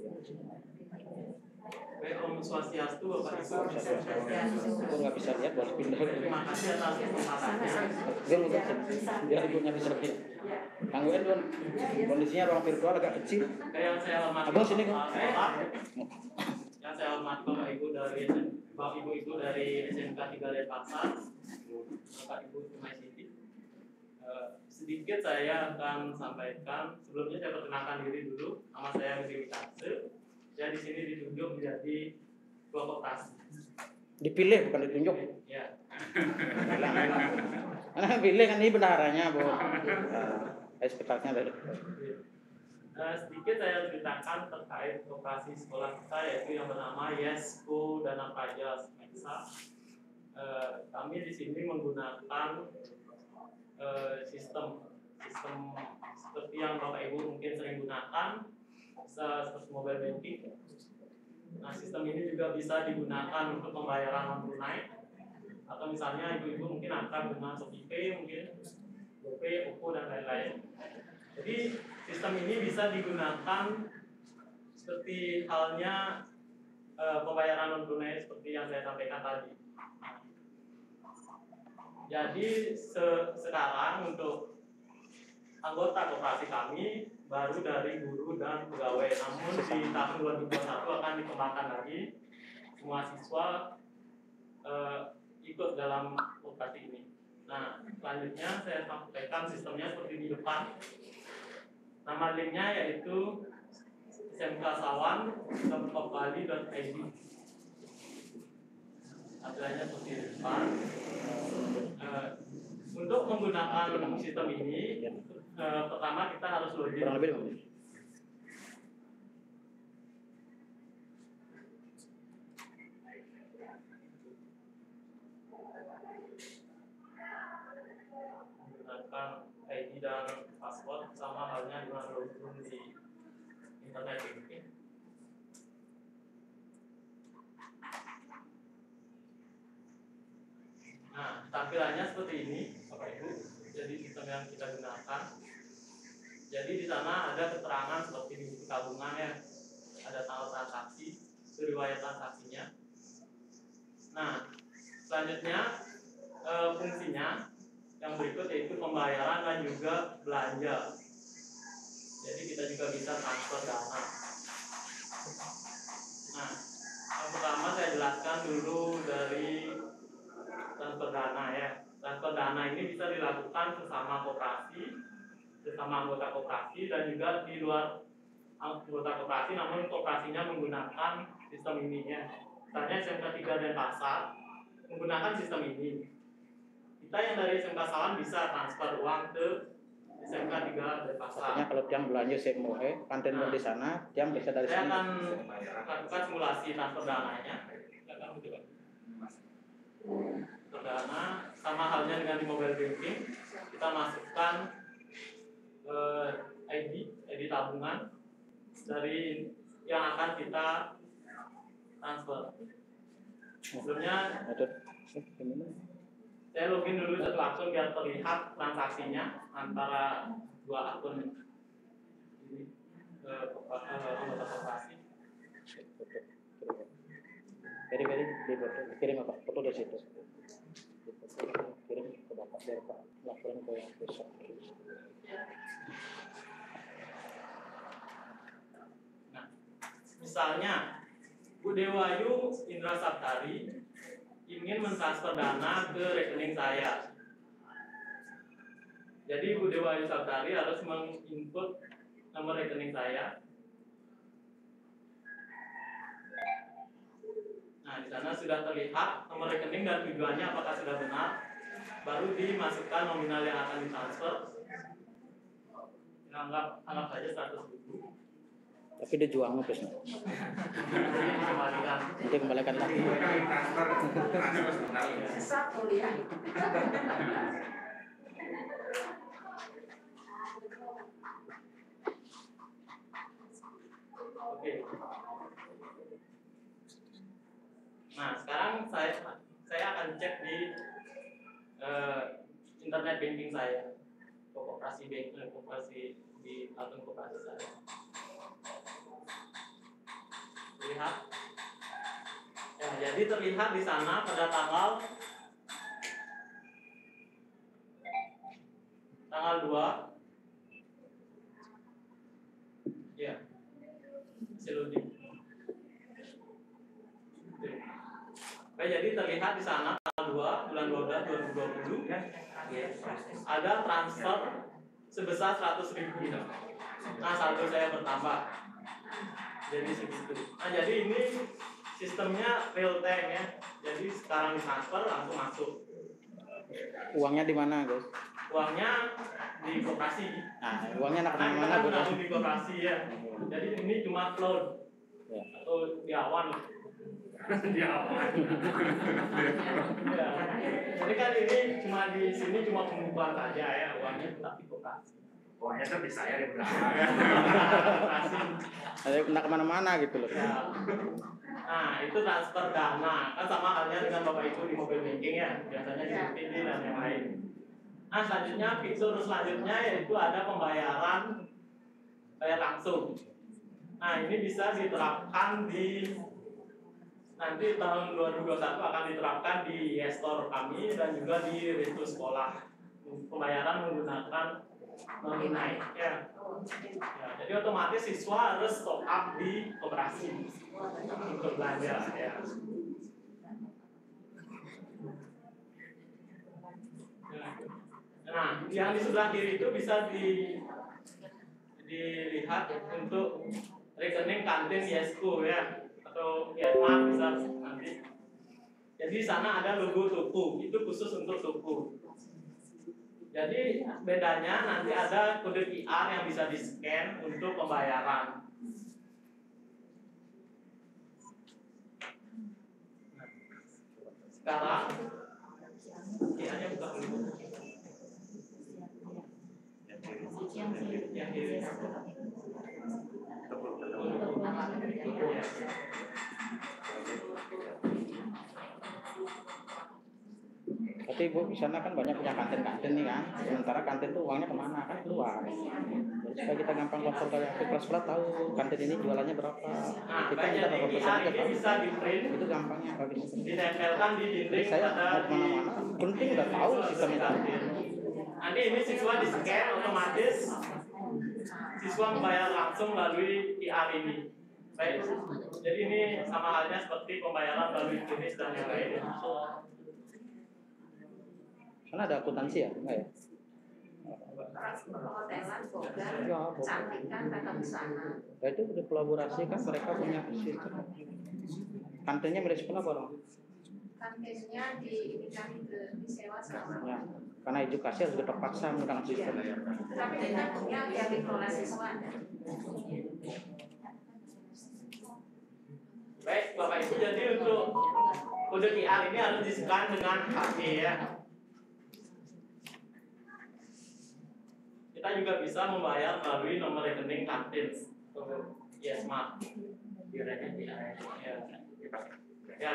Speaker 5: Om Swastiastu, Bapak Ibu.
Speaker 2: Aku nggak bisa lihat, boleh pindah.
Speaker 5: Terima kasih atas informasinya.
Speaker 2: Dia ibunya bisa lihat.
Speaker 3: Ya.
Speaker 2: Gangguin Don. Kondisinya ruang virtual agak kecil.
Speaker 5: Yang saya hormati
Speaker 2: Abang sini, Bang.
Speaker 5: yang saya hormati Bapak Ibu dari SMK 3 Denpasar, Bapak Ibu Cimai City. Sedikit saya akan sampaikan. Sebelumnya saya perkenalkan diri dulu. Nama saya Budi Wicakse. Saya di sini ditunjuk menjadi ketua koperasi.
Speaker 2: Dipilih bukan ditunjuk.
Speaker 5: Ya.
Speaker 2: Karena pilih kan ini bendaharanya, Bu. Sekitarnya dari.
Speaker 5: Sedikit saya ceritakan terkait operasi sekolah kita, yaitu yang bernama YESCO Dana Praja Smeksa. Kami di sini menggunakan sistem seperti yang Bapak Ibu mungkin sering gunakan, seperti mobile banking. Nah, sistem ini juga bisa digunakan untuk pembayaran non tunai, atau misalnya ibu-ibu mungkin akrab dengan ShopeePay, mungkin GoPay, OVO dan lain-lain. Jadi sistem ini bisa digunakan seperti halnya pembayaran non tunai seperti yang saya sampaikan tadi. Jadi sekarang untuk anggota koperasi kami baru dari guru dan pegawai, namun di tahun 2021 akan dikembangkan lagi, semua siswa ikut dalam koperasi ini. Nah, selanjutnya saya sampaikan sistemnya seperti di depan. Nama linknya yaitu smksawan.bali.id. Tampilannya seperti di depan. Untuk menggunakan sistem ini, pertama kita harus login.
Speaker 2: Kurang lebih.
Speaker 5: Menggunakan ID dan password sama halnya dengan login di internet banking. Nah, tampilannya seperti ini, Bapak Ibu. Jadi sistem yang kita gunakan. Jadi di sana ada keterangan seperti di buku tabungan ya, ada tanggal transaksi, riwayat transaksinya. Nah, selanjutnya fungsinya yang berikut yaitu pembayaran dan juga belanja. Jadi kita juga bisa transfer dana. Nah, yang pertama saya jelaskan dulu dari transfer dana ya. Transfer dana ini bisa dilakukan sesama koperasi, sesama anggota koperasi, dan juga di luar anggota koperasi, namun koperasinya menggunakan sistem ini ya. Misalnya SMK 3 Denpasar menggunakan sistem ini. Kita yang dari SMK Sawan bisa transfer uang ke SMK 3 Denpasar.
Speaker 2: Artinya kalau tiang belanja semuanya, kantin di sana, tiang bisa dari
Speaker 5: saya
Speaker 2: sini.
Speaker 5: akan lakukan simulasi transfer dananya. Dana sama halnya dengan di mobile banking, kita masukkan ID tabungan dari yang akan kita transfer. Sebelumnya saya login dulu satu akun biar terlihat transaksinya antara dua akun ini anggota koperasi.
Speaker 2: Kirim apa? Foto dari situ. Kirim ke Bapak biar Pak laporan ke besok.
Speaker 5: Nah, misalnya Bu Dewayu Indra Saptari ingin mentransfer dana ke rekening saya. Jadi Bu Dewayu Saptari harus menginput nomor rekening saya. Nah, di sana sudah terlihat nomor rekening dan tujuannya apakah sudah benar. Baru dimasukkan nominal yang akan ditransfer. Anggap saja 100.000.
Speaker 2: Tapi dia juang terus. Nanti kembalikan lagi.
Speaker 3: Satu ya.
Speaker 5: Oke. Nah, sekarang saya akan cek di internet banking saya, koperasi di akun koperasi saya. Lihat. Ya, jadi terlihat di sana pada tanggal 2 Siludi. Oke, jadi terlihat di sana tanggal 2 bulan 12 2020 ada transfer sebesar 100.000. Nah, saldo saya bertambah jadi segitu. Nah, jadi ini sistemnya real time ya. Jadi sekarang ditransfer langsung masuk.
Speaker 2: Uangnya di mana, Gus?
Speaker 5: Uangnya di koperasi.
Speaker 2: Nah, uangnya nak
Speaker 5: Karena kita
Speaker 2: kemana-mana,
Speaker 5: kan
Speaker 2: Gus?
Speaker 5: menabung di koperasi ya. Jadi ini cuma float
Speaker 2: Ya.
Speaker 5: atau di awan. Di awan. Ya. Jadi kan ini cuma di sini cuma pembukuan saja ya, uangnya tetap di koperasi.
Speaker 6: Uangnya kan bisa ya di
Speaker 5: Koperasi.
Speaker 2: Ada nak kemana-mana gitu loh.
Speaker 5: Ya. Nah, itu transfer dana. Kan sama halnya dengan Bapak Ibu di mobile banking ya. Biasanya di UPD dan yang lain. Nah, selanjutnya fitur selanjutnya yaitu ada pembayaran bayar langsung. Nah, ini bisa diterapkan di nanti tahun 2021 akan diterapkan di e-store kami dan juga di Restu Sekolah. Pembayaran menggunakan non-tunai ya. Ya, jadi otomatis siswa harus top up di koperasi untuk belanja ya. Nah, yang di sebelah kiri itu bisa dilihat untuk rekening kantin Yesco ya atau Yesmart bisa nanti. Jadi di sana ada logo toko, itu khusus untuk toko. Jadi bedanya nanti ada kode QR yang bisa di-scan untuk pembayaran. Sekarang QR-nya buka dulu. Yang kiri.
Speaker 2: Tapi Bu, di sana kan banyak punya kantin-kantin nih kan. Sementara kantin tuh uangnya kemana kan keluar. Jadi supaya kita gampang kontrol dari kepala sekolah tahu kantin ini jualannya berapa.
Speaker 5: Nah,
Speaker 2: Kita
Speaker 5: baik,
Speaker 2: minta
Speaker 5: jadi
Speaker 2: berapa persen
Speaker 5: QR
Speaker 2: aja
Speaker 5: ini
Speaker 2: tahu.
Speaker 5: bisa di-print,
Speaker 2: Itu gampangnya bagi kita.
Speaker 5: ditempelkan di
Speaker 2: Jadi
Speaker 5: dinding
Speaker 2: saya
Speaker 5: pada
Speaker 2: mau
Speaker 5: di
Speaker 2: kemana-mana penting udah tahu sistemnya.
Speaker 5: nanti ini siswa di-scan otomatis siswa membayar langsung melalui QR ini. Baik, jadi ini sama halnya seperti pembayaran melalui jenis dan yang lain.
Speaker 2: Sana ada akuntansi ya? Enggak ya?
Speaker 4: Perhotelan, boga,
Speaker 2: Ya,
Speaker 4: cantikan, tata busana.
Speaker 2: nah, itu udah kolaborasi kan mereka punya sistem. Kantinnya milik sekolah bareng.
Speaker 4: Kantinnya ini kan disewa sama.
Speaker 2: Ya, karena edukasi harus terpaksa menggunakan sistem.
Speaker 4: Tapi kita punya yang dikelola siswa.
Speaker 5: Baik, Bapak Ibu, jadi untuk kode QR ini harus di-scan dengan HP ya. Kita juga bisa membayar melalui nomor rekening kantin Yesmart. Ya, ya, bisa.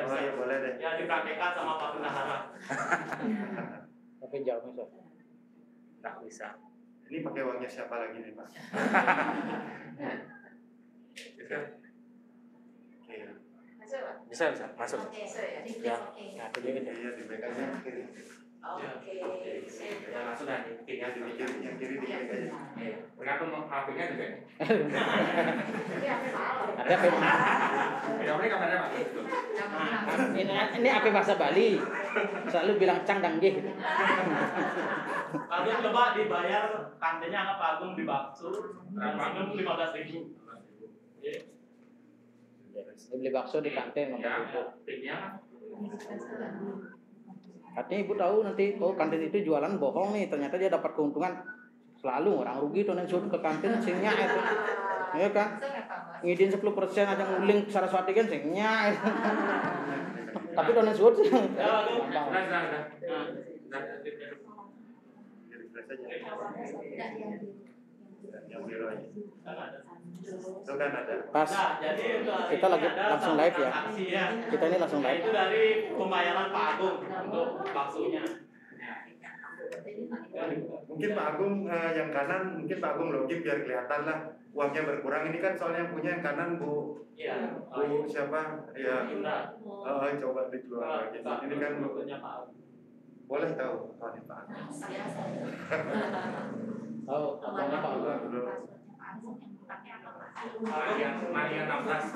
Speaker 6: Oh, ya boleh deh.
Speaker 5: Ya, dipraktekkan sama Pak Bendahara.
Speaker 2: Tapi jauh misal.
Speaker 6: Nggak bisa. Ini pakai uangnya siapa lagi nih, Pak? Bisa. Oke.
Speaker 4: Masuk, Pak?
Speaker 6: Bisa masuk.
Speaker 4: Oke, ya.
Speaker 6: Ya.
Speaker 2: Nah, itu dia gitu.
Speaker 6: Iya, di back aja.
Speaker 4: Oke.
Speaker 6: Ya, langsung dah di yang kiri di back aja.
Speaker 7: Tergantung HP-nya juga.
Speaker 4: Jadi apa salah?
Speaker 2: Ada apa?
Speaker 7: Videonya kameranya Mas.
Speaker 2: Ini apa bahasa Bali? Selalu bilang cang dan gih.
Speaker 5: Lalu coba dibayar kantinnya apa Pak Agung di bakso maksimum 15.000.
Speaker 2: Beli bakso di kantin
Speaker 7: Ya,
Speaker 2: itu.
Speaker 7: tipnya
Speaker 2: Artinya ibu tahu nanti kantin itu jualan bohong nih, ternyata dia dapat keuntungan selalu orang rugi tuh nanti ke kantin singnya itu. Ya kan? Ngidin 10% aja nguling Saraswati kan singnya itu. Tapi donen suut sih.
Speaker 5: Ya, Agung.
Speaker 7: sudah.
Speaker 6: Di refresh aja. Yang biru aja. Itu kan ada.
Speaker 2: Pas
Speaker 5: Nah, jadi untuk hari
Speaker 2: kita
Speaker 5: ini
Speaker 2: lagi
Speaker 5: ada
Speaker 2: langsung
Speaker 5: satu
Speaker 2: live ya.
Speaker 5: transaksi ya.
Speaker 2: Kita ini langsung
Speaker 5: Nah,
Speaker 2: live.
Speaker 5: itu dari pembayaran Pak Agung untuk baksonya.
Speaker 6: Mungkin Pak Agung yang kanan, mungkin Pak Agung login biar kelihatan lah uangnya berkurang. Ini kan soalnya yang punya yang kanan Bu
Speaker 5: Iya.
Speaker 6: Bu siapa? Ya.
Speaker 5: Indra.
Speaker 6: Coba dikeluar lagi. Ini kan
Speaker 5: bukunya Pak Agung.
Speaker 6: boleh tahu ini Pak Agung.
Speaker 2: tahu abangnya Pak Agung.
Speaker 6: Dulu.
Speaker 7: Mania 16.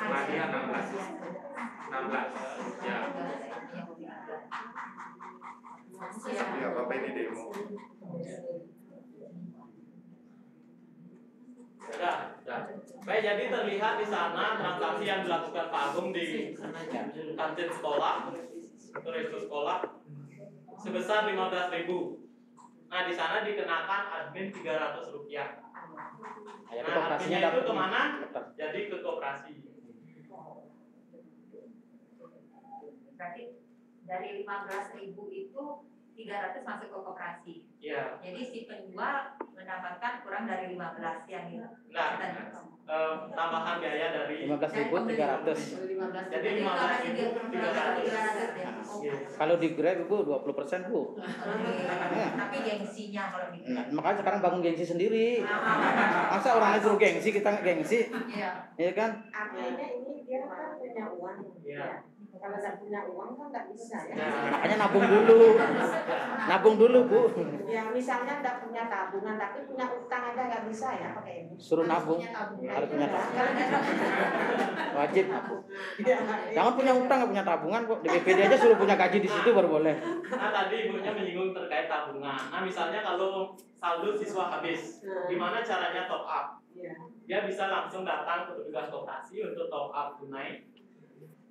Speaker 7: Ya.
Speaker 6: Ya, Bapak ini demo.
Speaker 5: Ya. Baik, jadi terlihat di sana transaksi yang dilakukan Pak Agung di kantin sekolah atau resto sekolah sebesar 15.000. Nah, di sana dikenakan admin Rp300.
Speaker 2: Jadi
Speaker 5: Nah,
Speaker 2: koperasinya
Speaker 5: artinya itu
Speaker 2: dapat
Speaker 5: kemana?
Speaker 2: dapat.
Speaker 5: Jadi ke koperasi.
Speaker 8: Berarti dari 15.000 itu 300 masuk ke koperasi.
Speaker 5: Ya.
Speaker 8: Jadi si penjual mendapatkan kurang dari 15 ya gitu.
Speaker 5: Nah, tambahan biaya dari
Speaker 2: 15.300.
Speaker 5: jadi 15.300.
Speaker 8: ya.
Speaker 2: Kalau di Grab Bu 20% Bu.
Speaker 8: Tapi gengsinya kalau gitu.
Speaker 2: Nah, makanya sekarang bangun gengsi sendiri. Masa orangnya suruh gengsi, kita nggak gengsi?
Speaker 8: Iya.
Speaker 2: Iya kan?
Speaker 4: Artinya ini dia kan punya uang.
Speaker 5: Iya.
Speaker 4: Kalau nggak punya uang kan nggak bisa ya.
Speaker 2: Makanya nabung dulu. Nabung dulu Bu.
Speaker 4: Ya misalnya nggak punya tabungan tapi punya utang aja nggak bisa ya pakai ini.
Speaker 2: Suruh nabung. Harus punya tabungan. Wajib nabung. Jangan punya utang nggak punya tabungan kok. Di BPD aja suruh punya gaji di situ baru boleh.
Speaker 5: Nah, tadi ibunya menyinggung terkait tabungan. Nah, misalnya kalau saldo siswa habis, gimana caranya top up? Dia bisa langsung datang ke petugas koperasi untuk top up tunai.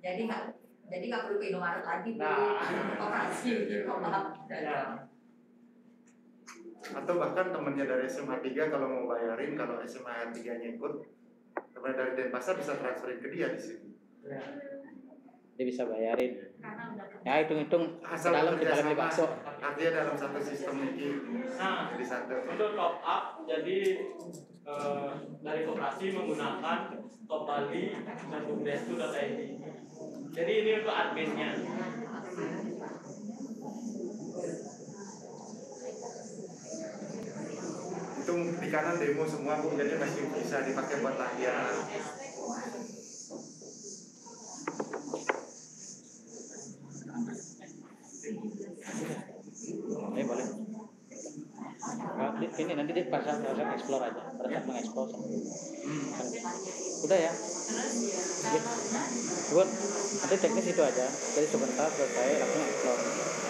Speaker 8: Jadi nggak perlu ke Indomaret lagi Bu.
Speaker 5: Nah.
Speaker 8: Koperasi gitu.
Speaker 5: Ya.
Speaker 6: Atau bahkan temannya dari SMA 3 kalau mau bayarin, kalau SMA 3-nya ikut, teman dari Denpasar bisa transferin ke dia di sini.
Speaker 2: Dia bisa bayarin.
Speaker 8: Karena udah
Speaker 2: Ya hitung-hitung ke
Speaker 6: Asal
Speaker 2: dalam di
Speaker 6: bekerja sama,
Speaker 2: bakso.
Speaker 6: artinya dalam satu sistem ini
Speaker 5: Nah,
Speaker 6: jadi satu.
Speaker 5: untuk top up, jadi dari koperasi menggunakan Top Bali dan bumdestu.id. Jadi ini untuk adminnya.
Speaker 6: Itu di kanan demo semua Bu, jadi masih bisa dipakai buat latihan.
Speaker 2: Boleh. Nah, ini nanti dia pasang explore aja, pada saat mengeksplor. Udah ya. Buat nanti teknis itu aja. Jadi sebentar selesai langsung explore.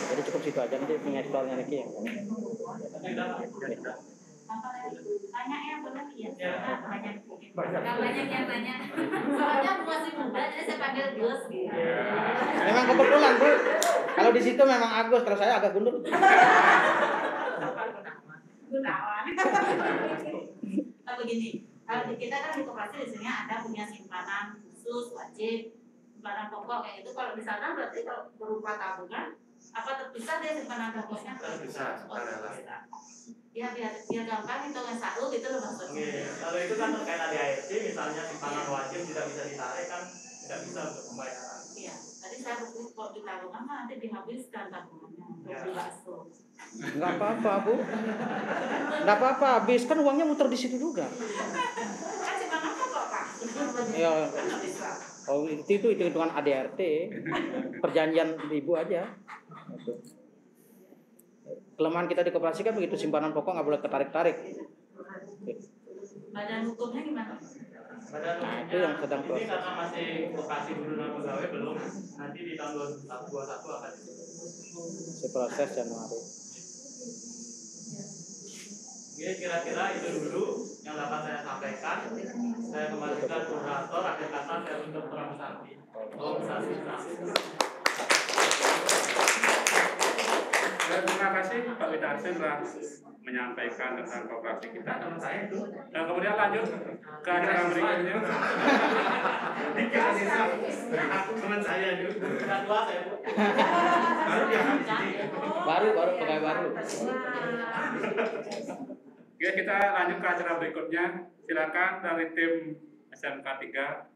Speaker 2: Jadi cukup situ aja nanti mengeksplornya lagi ya.
Speaker 8: banyak ya benar ya. Banyak.
Speaker 6: Banyak.
Speaker 8: Nggak banyak yang banyak. Soalnya aku masih muda jadi saya panggil Gus gitu.
Speaker 2: Memang kebetulan Bu. Kalau di situ memang Agus, kalau saya agak gundul.
Speaker 8: Gunawan. Nah begini, kalau kita kan di koperasi di sini ada punya simpanan khusus wajib, simpanan pokok kayak itu. Kalau misalkan berarti kalau berupa tabungan, apa terpisah dia simpanan pokoknya?
Speaker 6: Terpisah,
Speaker 8: Oh,
Speaker 6: secara
Speaker 8: terpisah. Ya biar gampang hitungan satu gitu loh maksudnya.
Speaker 5: Oke, kalau itu kan terkait ADART, misalnya simpanan wajib tidak bisa ditarik kan tidak bisa untuk pembayaran.
Speaker 8: Iya, tadi saya berpikir kok di tabungan kan nanti dihabiskan tabungannya untuk
Speaker 5: Ya.
Speaker 8: beli bakso.
Speaker 2: Enggak apa-apa Bu. Enggak apa-apa, habis kan uangnya muter di situ juga.
Speaker 8: Kan simpanan pokok Pak.
Speaker 2: Ya.
Speaker 8: Kan nggak bisa.
Speaker 2: Oh itu hitungan ADRT, perjanjian ibu aja. Gitu. Kelemahan kita di koperasi kan begitu, simpanan pokok nggak boleh ketarik-tarik.
Speaker 8: Badan hukumnya gimana?
Speaker 5: Badan
Speaker 2: Nah, itu yang sedang
Speaker 5: ini
Speaker 2: proses.
Speaker 5: karena masih koperasi dulu dan pegawai belum, nanti di tahun 2021 akan
Speaker 2: Si proses Januari.
Speaker 5: Oke, kira-kira itu dulu yang dapat saya sampaikan. Saya kembalikan moderator, akhir kata saya untuk Pramu Santi. Om Santi.
Speaker 1: Terima kasih Pak Widarsi telah menyampaikan tentang koperasi kita. Dan kemudian lanjut ke acara berikutnya.
Speaker 5: Teman saya itu. Kedua saya.
Speaker 2: Baru pegawai baru.
Speaker 1: Oke, kita lanjut ke acara berikutnya. Silakan dari tim SMK 3.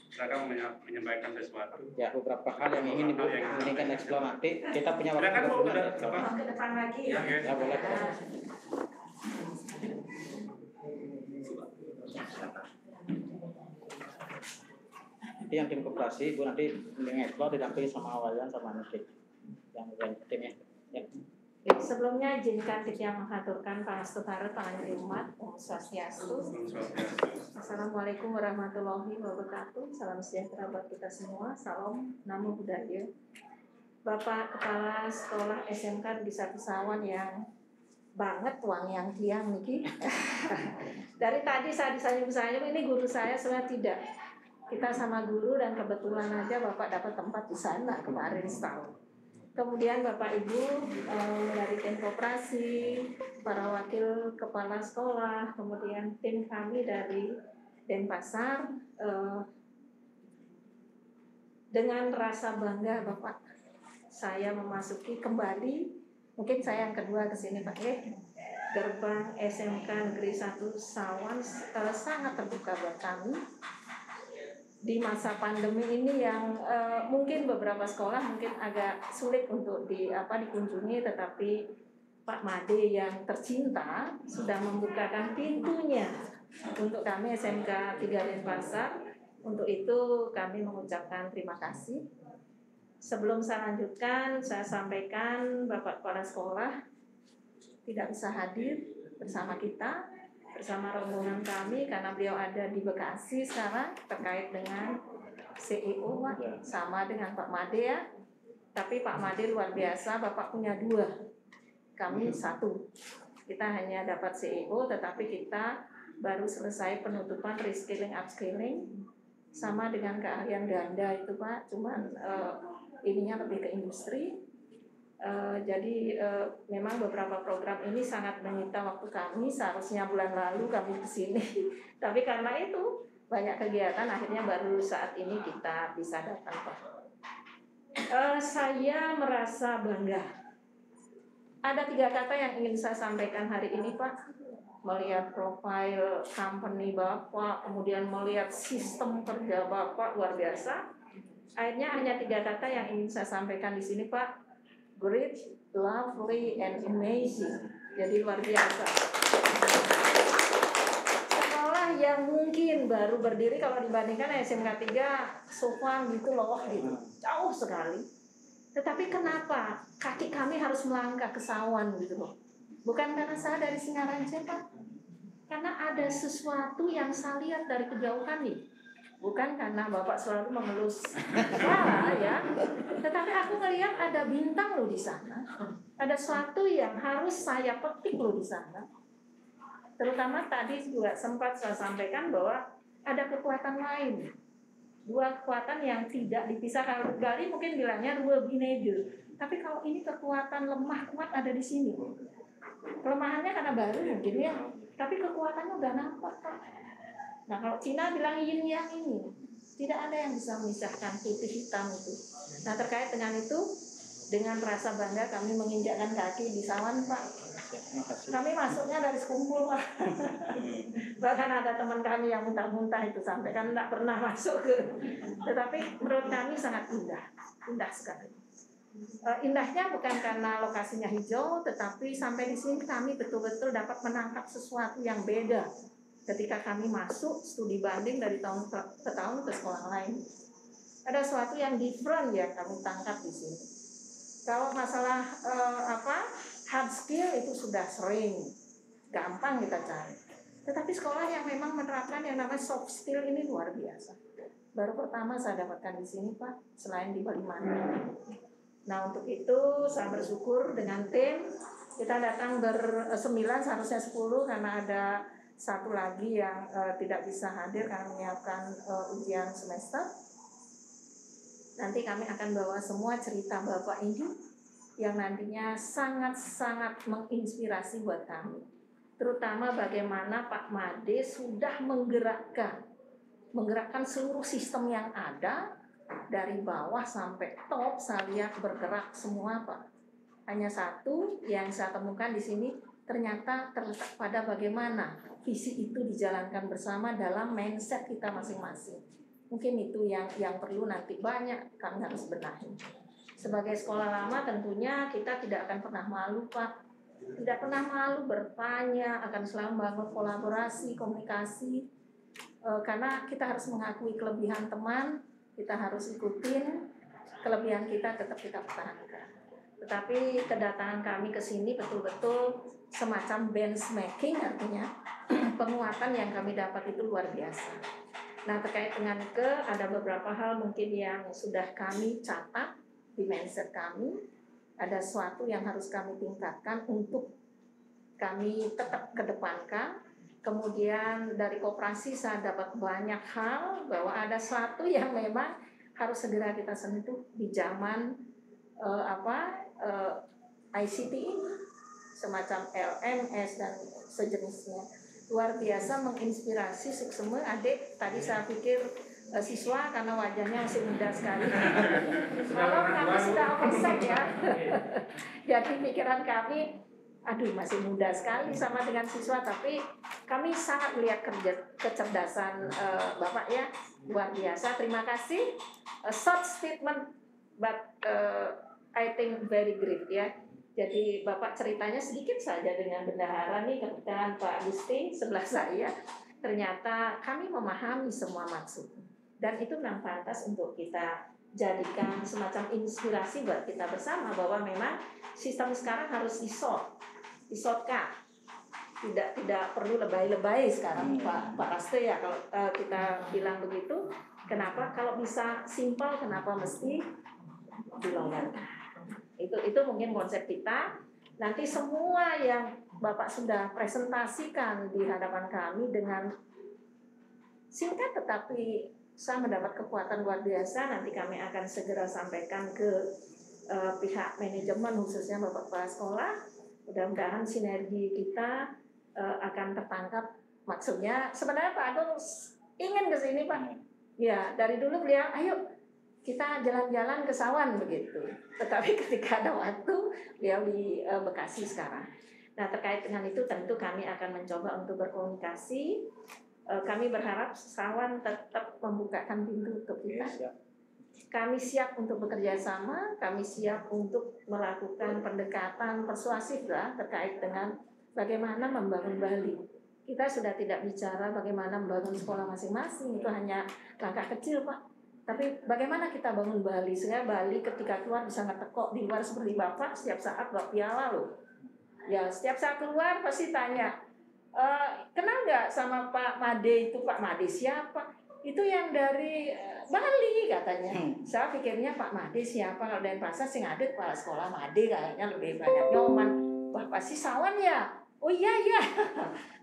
Speaker 1: Silakan menyampaikan sesuatu.
Speaker 2: Ya beberapa hal yang ingin ibu inginkan eksplor nanti. Kita punya waktu
Speaker 1: Silakan Bu,
Speaker 2: 30 menit.
Speaker 1: apa?
Speaker 8: Ke depan lagi ya.
Speaker 1: Oke.
Speaker 2: Ya boleh. Jadi yang tim koperasi ibu nanti mengeksplor didampingi sama Wayan sama Niki yang timnya. Ya.
Speaker 9: Baik, sebelumnya izinkan kita mengaturkan pangastuhara panganjur umat, Om Swastiastu. Assalamualaikum warahmatullahi wabarakatuh. Salam sejahtera buat kita semua. Salam Namo Buddhaya. Bapak Kepala Sekolah SMK di Satu Sawan yang banget uang yang tiang niki. Dari tadi saya disayang-sayang, ini guru saya sebenarnya tidak. Kita sama guru dan kebetulan aja Bapak dapat tempat di sana kemarin setahun. Kemudian Bapak Ibu dari tim koperasi, para wakil kepala sekolah, kemudian tim kami dari Denpasar, dengan rasa bangga Bapak, saya memasuki kembali, mungkin saya yang kedua ke sini Pak, gerbang SMK Negeri 1 Sawan sangat terbuka buat kami. Di masa pandemi ini yang mungkin beberapa sekolah mungkin agak sulit untuk dikunjungi, tetapi Pak Made yang tercinta sudah membukakan pintunya untuk kami SMK 3 Denpasar. Untuk itu kami mengucapkan terima kasih. Sebelum saya lanjutkan, saya sampaikan Bapak Kepala Sekolah tidak bisa hadir bersama kita, bersama rombongan kami karena beliau ada di Bekasi sekarang terkait dengan CEO Pak, sama dengan Pak Made ya. Tapi Pak Made luar biasa, Bapak punya 2, kami 1. Kita hanya dapat CEO, tetapi kita baru selesai penutupan reskilling upskilling sama dengan keahlian ganda itu Pak, cuman ininya lebih ke industri. Jadi memang beberapa program ini sangat menyita waktu kami. Seharusnya bulan lalu kami ke sini, tapi karena itu banyak kegiatan, akhirnya baru saat ini kita bisa datang Pak. Saya merasa bangga. Ada 3 kata yang ingin saya sampaikan hari ini Pak. Melihat profil company Bapak, kemudian melihat sistem kerja Bapak luar biasa. Akhirnya hanya 3 kata yang ingin saya sampaikan di sini Pak. Great, lovely, and amazing. Jadi luar biasa. Sekolah yang mungkin baru berdiri kalau dibandingkan SMK 3 Sofan gitu loh gitu. Jauh sekali. Tetapi kenapa kaki kami harus melangkah ke Sawan gitu loh. Bukan karena saya dari Singaraja Pak. Karena ada sesuatu yang saya lihat dari kejauhan nih. Bukan karena Bapak selalu mengelus kepala ya, tetapi aku melihat ada bintang loh di sana. Ada sesuatu yang harus saya petik loh di sana. Terutama tadi juga sempat saya sampaikan bahwa ada kekuatan lain. 2 kekuatan yang tidak dipisah. Kalau Gali mungkin bilangnya dua bineder. Tapi kalau ini kekuatan lemah kuat ada di sini. Kelemahannya karena baru mungkin ya, tapi kekuatannya udah nampak Pak. Nah kalau Cina bilang yin yang ini, tidak ada yang bisa memisahkan putih hitam itu. Nah terkait dengan itu, dengan rasa bangga kami menginjakkan kaki di Sawan Pak. Kami masuknya dari sekumpul Pak. Bahkan ada teman kami yang muntah-muntah itu sampai kan tidak pernah masuk ke. Tetapi menurut kami sangat indah, indah sekali. Indahnya bukan karena lokasinya hijau, tetapi sampai di sini kami betul-betul dapat menangkap sesuatu yang beda. Ketika kami masuk studi banding dari tahun ke tahun ke sekolah lain, ada sesuatu yang different yang kami tangkap di sini. Kalau masalah hard skill itu sudah sering, gampang kita cari. Tetapi sekolah yang memang menerapkan yang namanya soft skill ini luar biasa. Baru pertama saya dapatkan di sini Pak, selain di Balimana. Nah untuk itu saya bersyukur dengan tim kita datang ber-9, seharusnya 10 karena ada 1 lagi yang tidak bisa hadir karena menyiapkan ujian semester. Nanti kami akan bawa semua cerita Bapak ini yang nantinya sangat-sangat menginspirasi buat kami. Terutama bagaimana Pak Made sudah menggerakkan seluruh sistem yang ada dari bawah sampai top. Saya lihat bergerak semua Pak. Hanya satu yang saya temukan di sini ternyata terletak pada bagaimana visi itu dijalankan bersama dalam mindset kita masing-masing. Mungkin itu yang perlu nanti banyak kami harus benahi. Sebagai sekolah lama tentunya kita tidak akan pernah malu Pak. Tidak pernah malu bertanya, akan selalu membangun kolaborasi, komunikasi. Karena kita harus mengakui kelebihan teman, kita harus ikutin, kelebihan kita tetap kita pertahankan. Tetapi kedatangan kami ke sini betul-betul semacam benchmarking, artinya penguatan yang kami dapat itu luar biasa. Nah, terkait dengan ada beberapa hal mungkin yang sudah kami catat di mindset kami, ada sesuatu yang harus kami tingkatkan untuk kami tetap kedepankan. Kemudian dari koperasi saya dapat banyak hal bahwa ada sesuatu yang memang harus segera kita sentuh di zaman ICT ini, semacam LMS dan sejenisnya. Luar biasa menginspirasi semua adik. Tadi saya pikir siswa karena wajahnya masih muda sekali. Kalau kami sudah oversight ya. Jadi pikiran kami, aduh masih muda sekali sama dengan siswa, tapi kami sangat melihat kecerdasan Bapak ya, luar biasa. Terima kasih. A short statement, but I think very great ya. Jadi Bapak ceritanya sedikit saja dengan bendahara nih, kebetulan Pak Gusti sebelah saya. Ternyata kami memahami semua maksud. Dan itu memang pantas untuk kita jadikan semacam inspirasi buat kita bersama bahwa memang sistem sekarang harus di-shortcut. Tidak perlu lebay-lebay sekarang Pak Raste ya kalau kita bilang begitu. Kenapa kalau bisa simpel kenapa mesti dilonggarkan? Itu mungkin konsep kita. Nanti semua yang Bapak sudah presentasikan di hadapan kami dengan singkat tetapi saya mendapat kekuatan luar biasa. Nanti kami akan segera sampaikan ke pihak manajemen khususnya Bapak Kepala Sekolah. Mudah-mudahan sinergi kita akan tertangkap. Maksudnya sebenarnya Pak Agung ingin ke sini Pak. Ya dari dulu beliau ayo kita jalan-jalan ke Sawan begitu. Tetapi ketika ada waktu, beliau di Bekasi sekarang. Nah, terkait dengan itu tentu kami akan mencoba untuk berkomunikasi. Kami berharap Sawan tetap membukakan pintu untuk kita. Kami siap untuk bekerja sama, kami siap untuk melakukan pendekatan persuasif lah terkait dengan bagaimana membangun Bali. Kita sudah tidak bicara bagaimana membangun sekolah masing-masing, itu hanya langkah kecil Pak. Tapi bagaimana kita bangun Bali sehingga Bali ketika keluar bisa ngetekok di luar seperti Bapak setiap saat bawa piala loh. Ya setiap saat keluar pasti tanya, kenal nggak sama Pak Made itu? Pak Made siapa? Itu yang dari Bali katanya. Saya pikirnya Pak Made siapa? Kalau dari pasar sih ngadet kepala sekolah Made kayaknya lebih banyak nyoman. Wah pasti Sawan ya? Oh iya.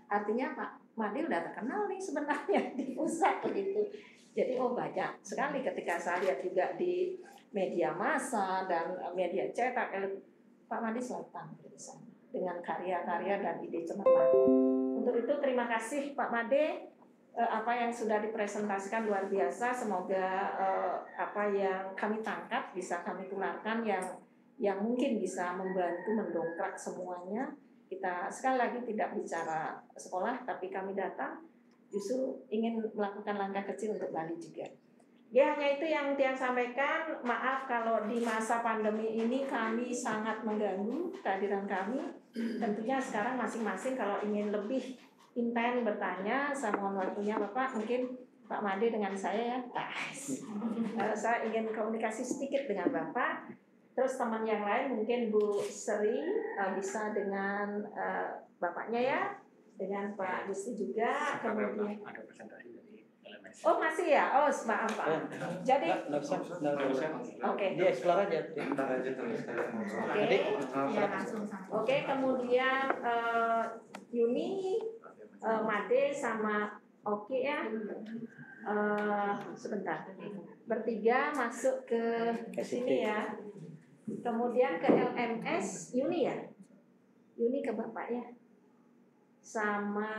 Speaker 9: Artinya Pak Made udah terkenal nih sebenarnya di pusat begitu. Jadi banyak sekali ketika saya lihat juga di media massa dan media cetak, Pak Made selalu tampil di sana dengan karya-karya dan ide cemerlangnya. Untuk itu terima kasih Pak Made, apa yang sudah dipresentasikan luar biasa. Semoga apa yang kami tangkap bisa kami tularkan yang mungkin bisa membantu mendongkrak semuanya. Kita sekali lagi tidak bicara sekolah, tapi kami datang justru ingin melakukan langkah kecil untuk Bali juga. Ya hanya itu yang Tiang sampaikan. Maaf kalau di masa pandemi ini kami sangat mengganggu kehadiran kami. Tentunya sekarang masing-masing kalau ingin lebih intens bertanya, saya mohon waktunya Bapak. Mungkin Pak Made dengan saya ya. Saya ingin komunikasi sedikit dengan Bapak. Terus teman yang lain mungkin Bu Seri bisa dengan Bapaknya ya. Dengan Pak Gusti juga, kemudian
Speaker 7: ada presentasi dari LMS.
Speaker 9: Oh masih ya, maaf Pak. Jadi, oke.
Speaker 2: Dia explore aja.
Speaker 9: Oke, kemudian Yuni, Made sama Oki ya. Sebentar. Bertiga masuk ke sini ya. Kemudian ke LMS Yuni ya. Yuni ke Bapak ya. Sama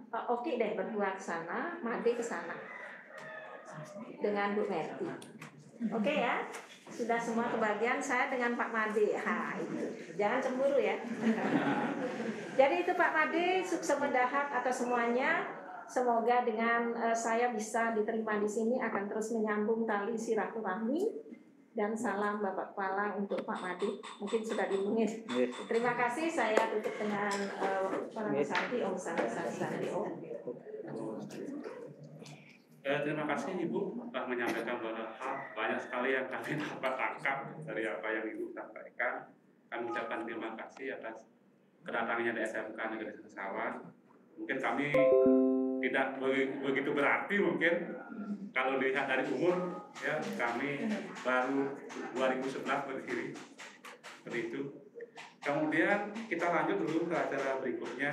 Speaker 9: Oki deh berdua ke sana, Made ke sana dengan Bu Merti. Oke ya, sudah semua kebagian. Saya dengan Pak Made. Itu jangan cemburu ya. Jadi itu Pak Made, sukses mendahak atas semuanya. Semoga dengan saya bisa diterima di sini akan terus menyambung tali silaturahmi. Dan salam Bapak Kepala untuk Pak Made. Mungkin sudah dihubungin. Terima kasih. Saya tutup dengan Para Santi. Om Santi.
Speaker 1: Terima kasih Ibu telah menyampaikan banyak hal. Banyak sekali yang kami dapat tangkap dari apa yang Ibu sampaikan. kami ucapkan terima kasih atas kedatangannya di SMK Negeri Sesawan. Mungkin kami tidak begitu berarti mungkin kalau dilihat dari umur, ya kami baru 2011 berdiri seperti itu. Kemudian kita lanjut dulu ke acara berikutnya.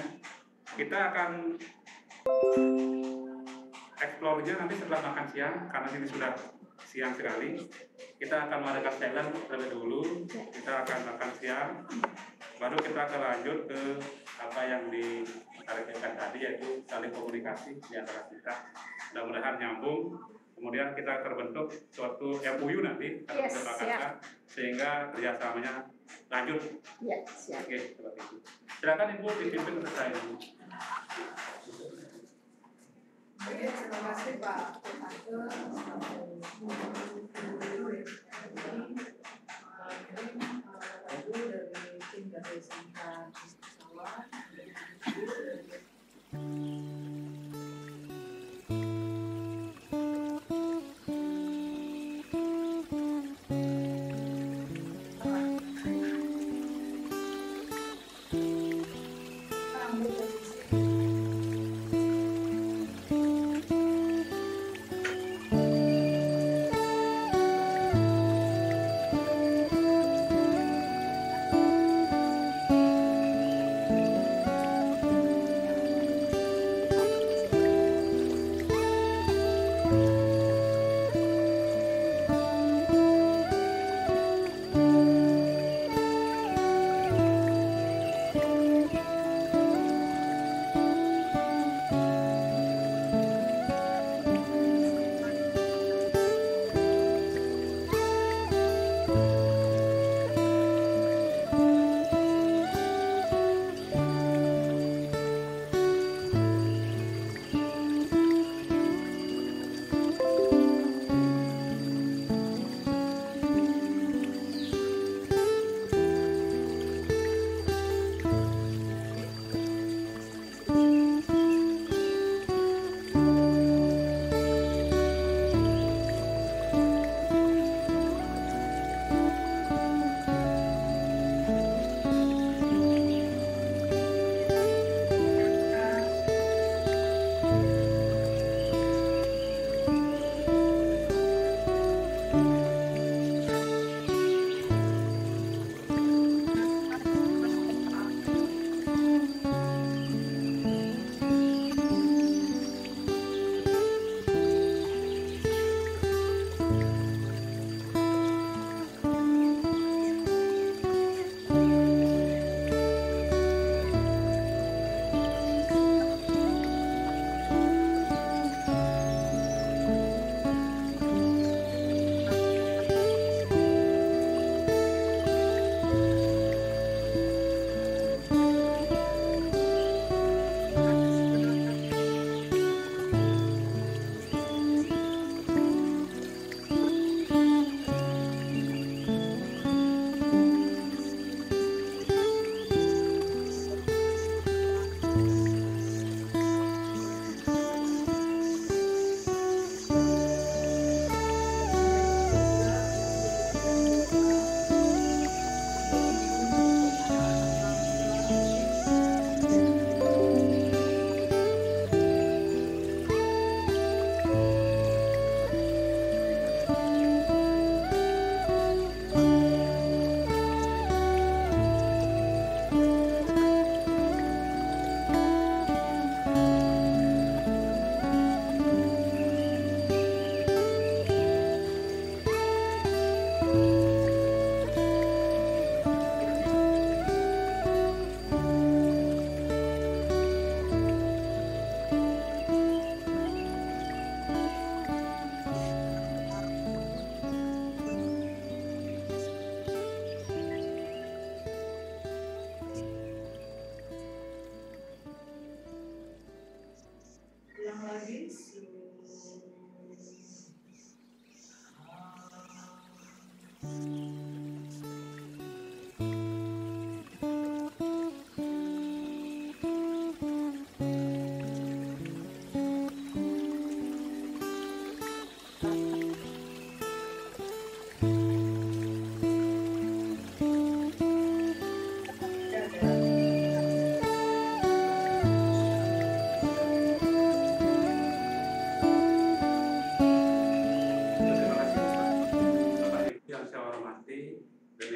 Speaker 1: Kita akan explore-nya nanti setelah makan siang, karena ini sudah siang sekali. Kita akan mengadakan challenge terlebih dulu. Kita akan makan siang, baru kita akan lanjut ke apa yang ditargetkan tadi, yaitu saling komunikasi di antara kita. Mudah-mudahan nyambung. Kemudian kita terbentuk suatu MOU nanti atau kesepakatan sehingga kerjasamanya lanjut.
Speaker 9: Siap.
Speaker 1: Oke, seperti itu. Silakan Ibu dipimpin untuk saya.
Speaker 10: Oke, terima kasih Pak Tante. Ibu dari tim dari SMK Sesawan.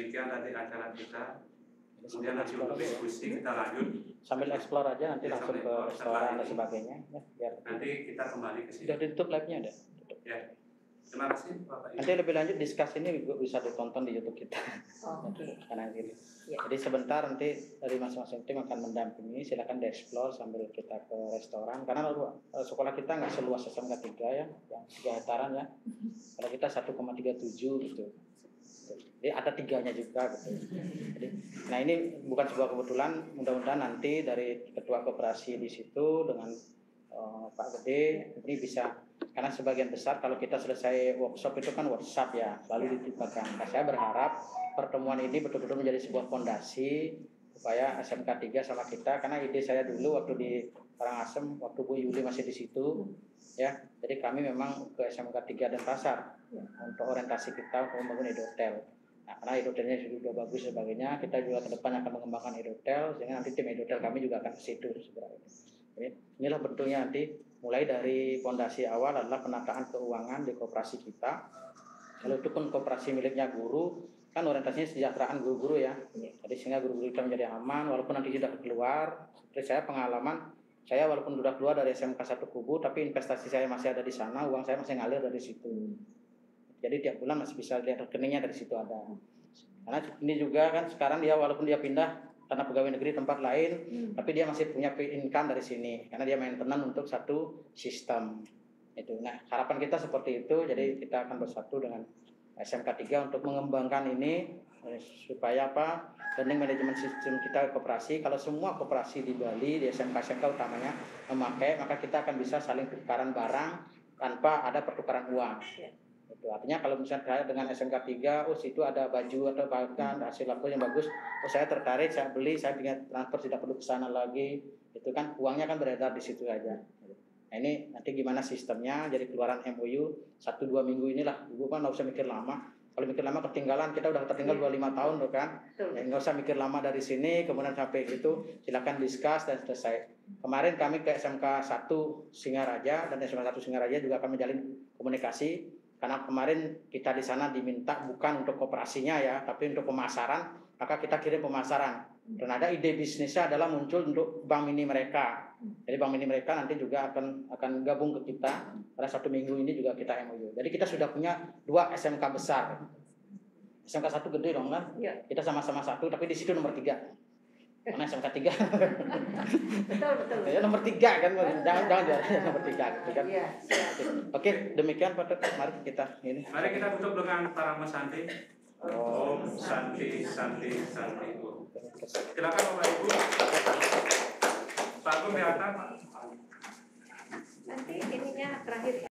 Speaker 1: demikian tadi acara kita. Kemudian nanti untuk diskusi kita lanjut.
Speaker 2: Sambil explore aja nanti
Speaker 1: Ya,
Speaker 2: langsung
Speaker 1: sambil
Speaker 2: ke
Speaker 1: explore
Speaker 2: restoran dan
Speaker 1: setelah
Speaker 2: sebagainya. Ya, biar
Speaker 1: Nanti kita kembali ke sini.
Speaker 2: sudah ditutup live-nya udah.
Speaker 1: Ya. Terima kasih Bapak Ibu.
Speaker 2: Nanti lebih lanjut diskusi ini juga bisa ditonton di YouTube kita.
Speaker 9: Oke.
Speaker 2: Karena gini.
Speaker 9: Ya.
Speaker 2: Jadi sebentar nanti dari masing-masing tim akan mendampingi. Silakan dieksplor sambil kita ke restoran. Karena sekolah kita nggak seluas SMK 3 ya, yang 3 hektaran ya. Kalau kita 1,37 gitu. Jadi ada 3-nya juga gitu. Jadi, nah ini bukan sebuah kebetulan. Mudah-mudahan nanti dari ketua koperasi di situ dengan Pak Gede ini bisa, karena sebagian besar kalau kita selesai workshop itu kan workshop ya, lalu ditimpakan. Nah, saya berharap pertemuan ini betul-betul menjadi sebuah fondasi supaya SMK 3 sama kita, karena ide saya dulu waktu di Karangasem, waktu Bu Yuli masih di situ ya, jadi kami memang ke SMK 3 Denpasar untuk orientasi kita untuk membangun edotel. Nah, karena edotelnya sudah bagus sebagainya, kita juga ke depan akan mengembangkan edotel, sehingga nanti tim edotel kami juga akan ke situ sebenarnya. Inilah bentuknya nanti, mulai dari fondasi awal adalah penataan keuangan di koperasi kita. Kalau itu pun koperasi miliknya guru, kan orientasinya kesejahteraan guru-guru ya. Jadi sehingga guru-guru kita menjadi aman, walaupun nanti sudah keluar. Seperti saya pengalaman, saya walaupun sudah keluar dari SMK 1 Kubu, tapi investasi saya masih ada di sana, uang saya masih ngalir dari situ. Jadi tiap bulan masih bisa lihat rekeningnya dari situ ada. Karena ini juga kan sekarang dia walaupun dia pindah karena pegawai negeri tempat lain, tapi dia masih punya income dari sini karena dia maintenance untuk satu sistem itu. Nah, harapan kita seperti itu, jadi kita akan bersatu dengan SMK 3 untuk mengembangkan ini supaya apa? Learning management system kita koperasi. Kalau semua koperasi di Bali, di SMK-SMK utamanya memakai, maka kita akan bisa saling tukaran barang tanpa ada pertukaran uang. Itu artinya kalau misalnya saya dengan SMK 3, situ ada baju atau bahkan hasil laku yang bagus, saya tertarik, saya beli, saya ingin transfer, tidak perlu ke sana lagi. Itu kan uangnya kan beredar di situ aja. Nah, ini nanti gimana sistemnya, jadi keluaran MOU 1-2 minggu inilah. Ibu kan nggak usah mikir lama. Kalau mikir lama ketinggalan, kita udah tertinggal 25 tahun loh kan. Ya, nggak usah mikir lama dari sini, kemudian sampai gitu, silakan discuss dan selesai. Kemarin kami ke SMK 1 Singaraja dan SMK 1 Singaraja juga akan menjalin komunikasi. Karena kemarin kita di sana diminta bukan untuk koperasinya ya, tapi untuk pemasaran, maka kita kirim pemasaran. Dan ada ide bisnisnya adalah muncul untuk bank mini mereka. Jadi bank mini mereka nanti juga akan gabung ke kita. Pada 1 minggu ini juga kita MOU. Jadi kita sudah punya 2 SMK besar. SMK 1 gede dong kan? Ya. Kita sama-sama 1, tapi di situ nomor 3. Karena SMK 3. Betul. Ya, nomor 3 kan, jangan nomor 3 gitu kan. Iya. Oke, demikian Pak. Mari kita ini.
Speaker 1: Mari kita tutup dengan Parama Santi. Om Santi Santi Santi. Silakan Bapak Ibu. Pak Agung di atas.
Speaker 9: Nanti ininya terakhir.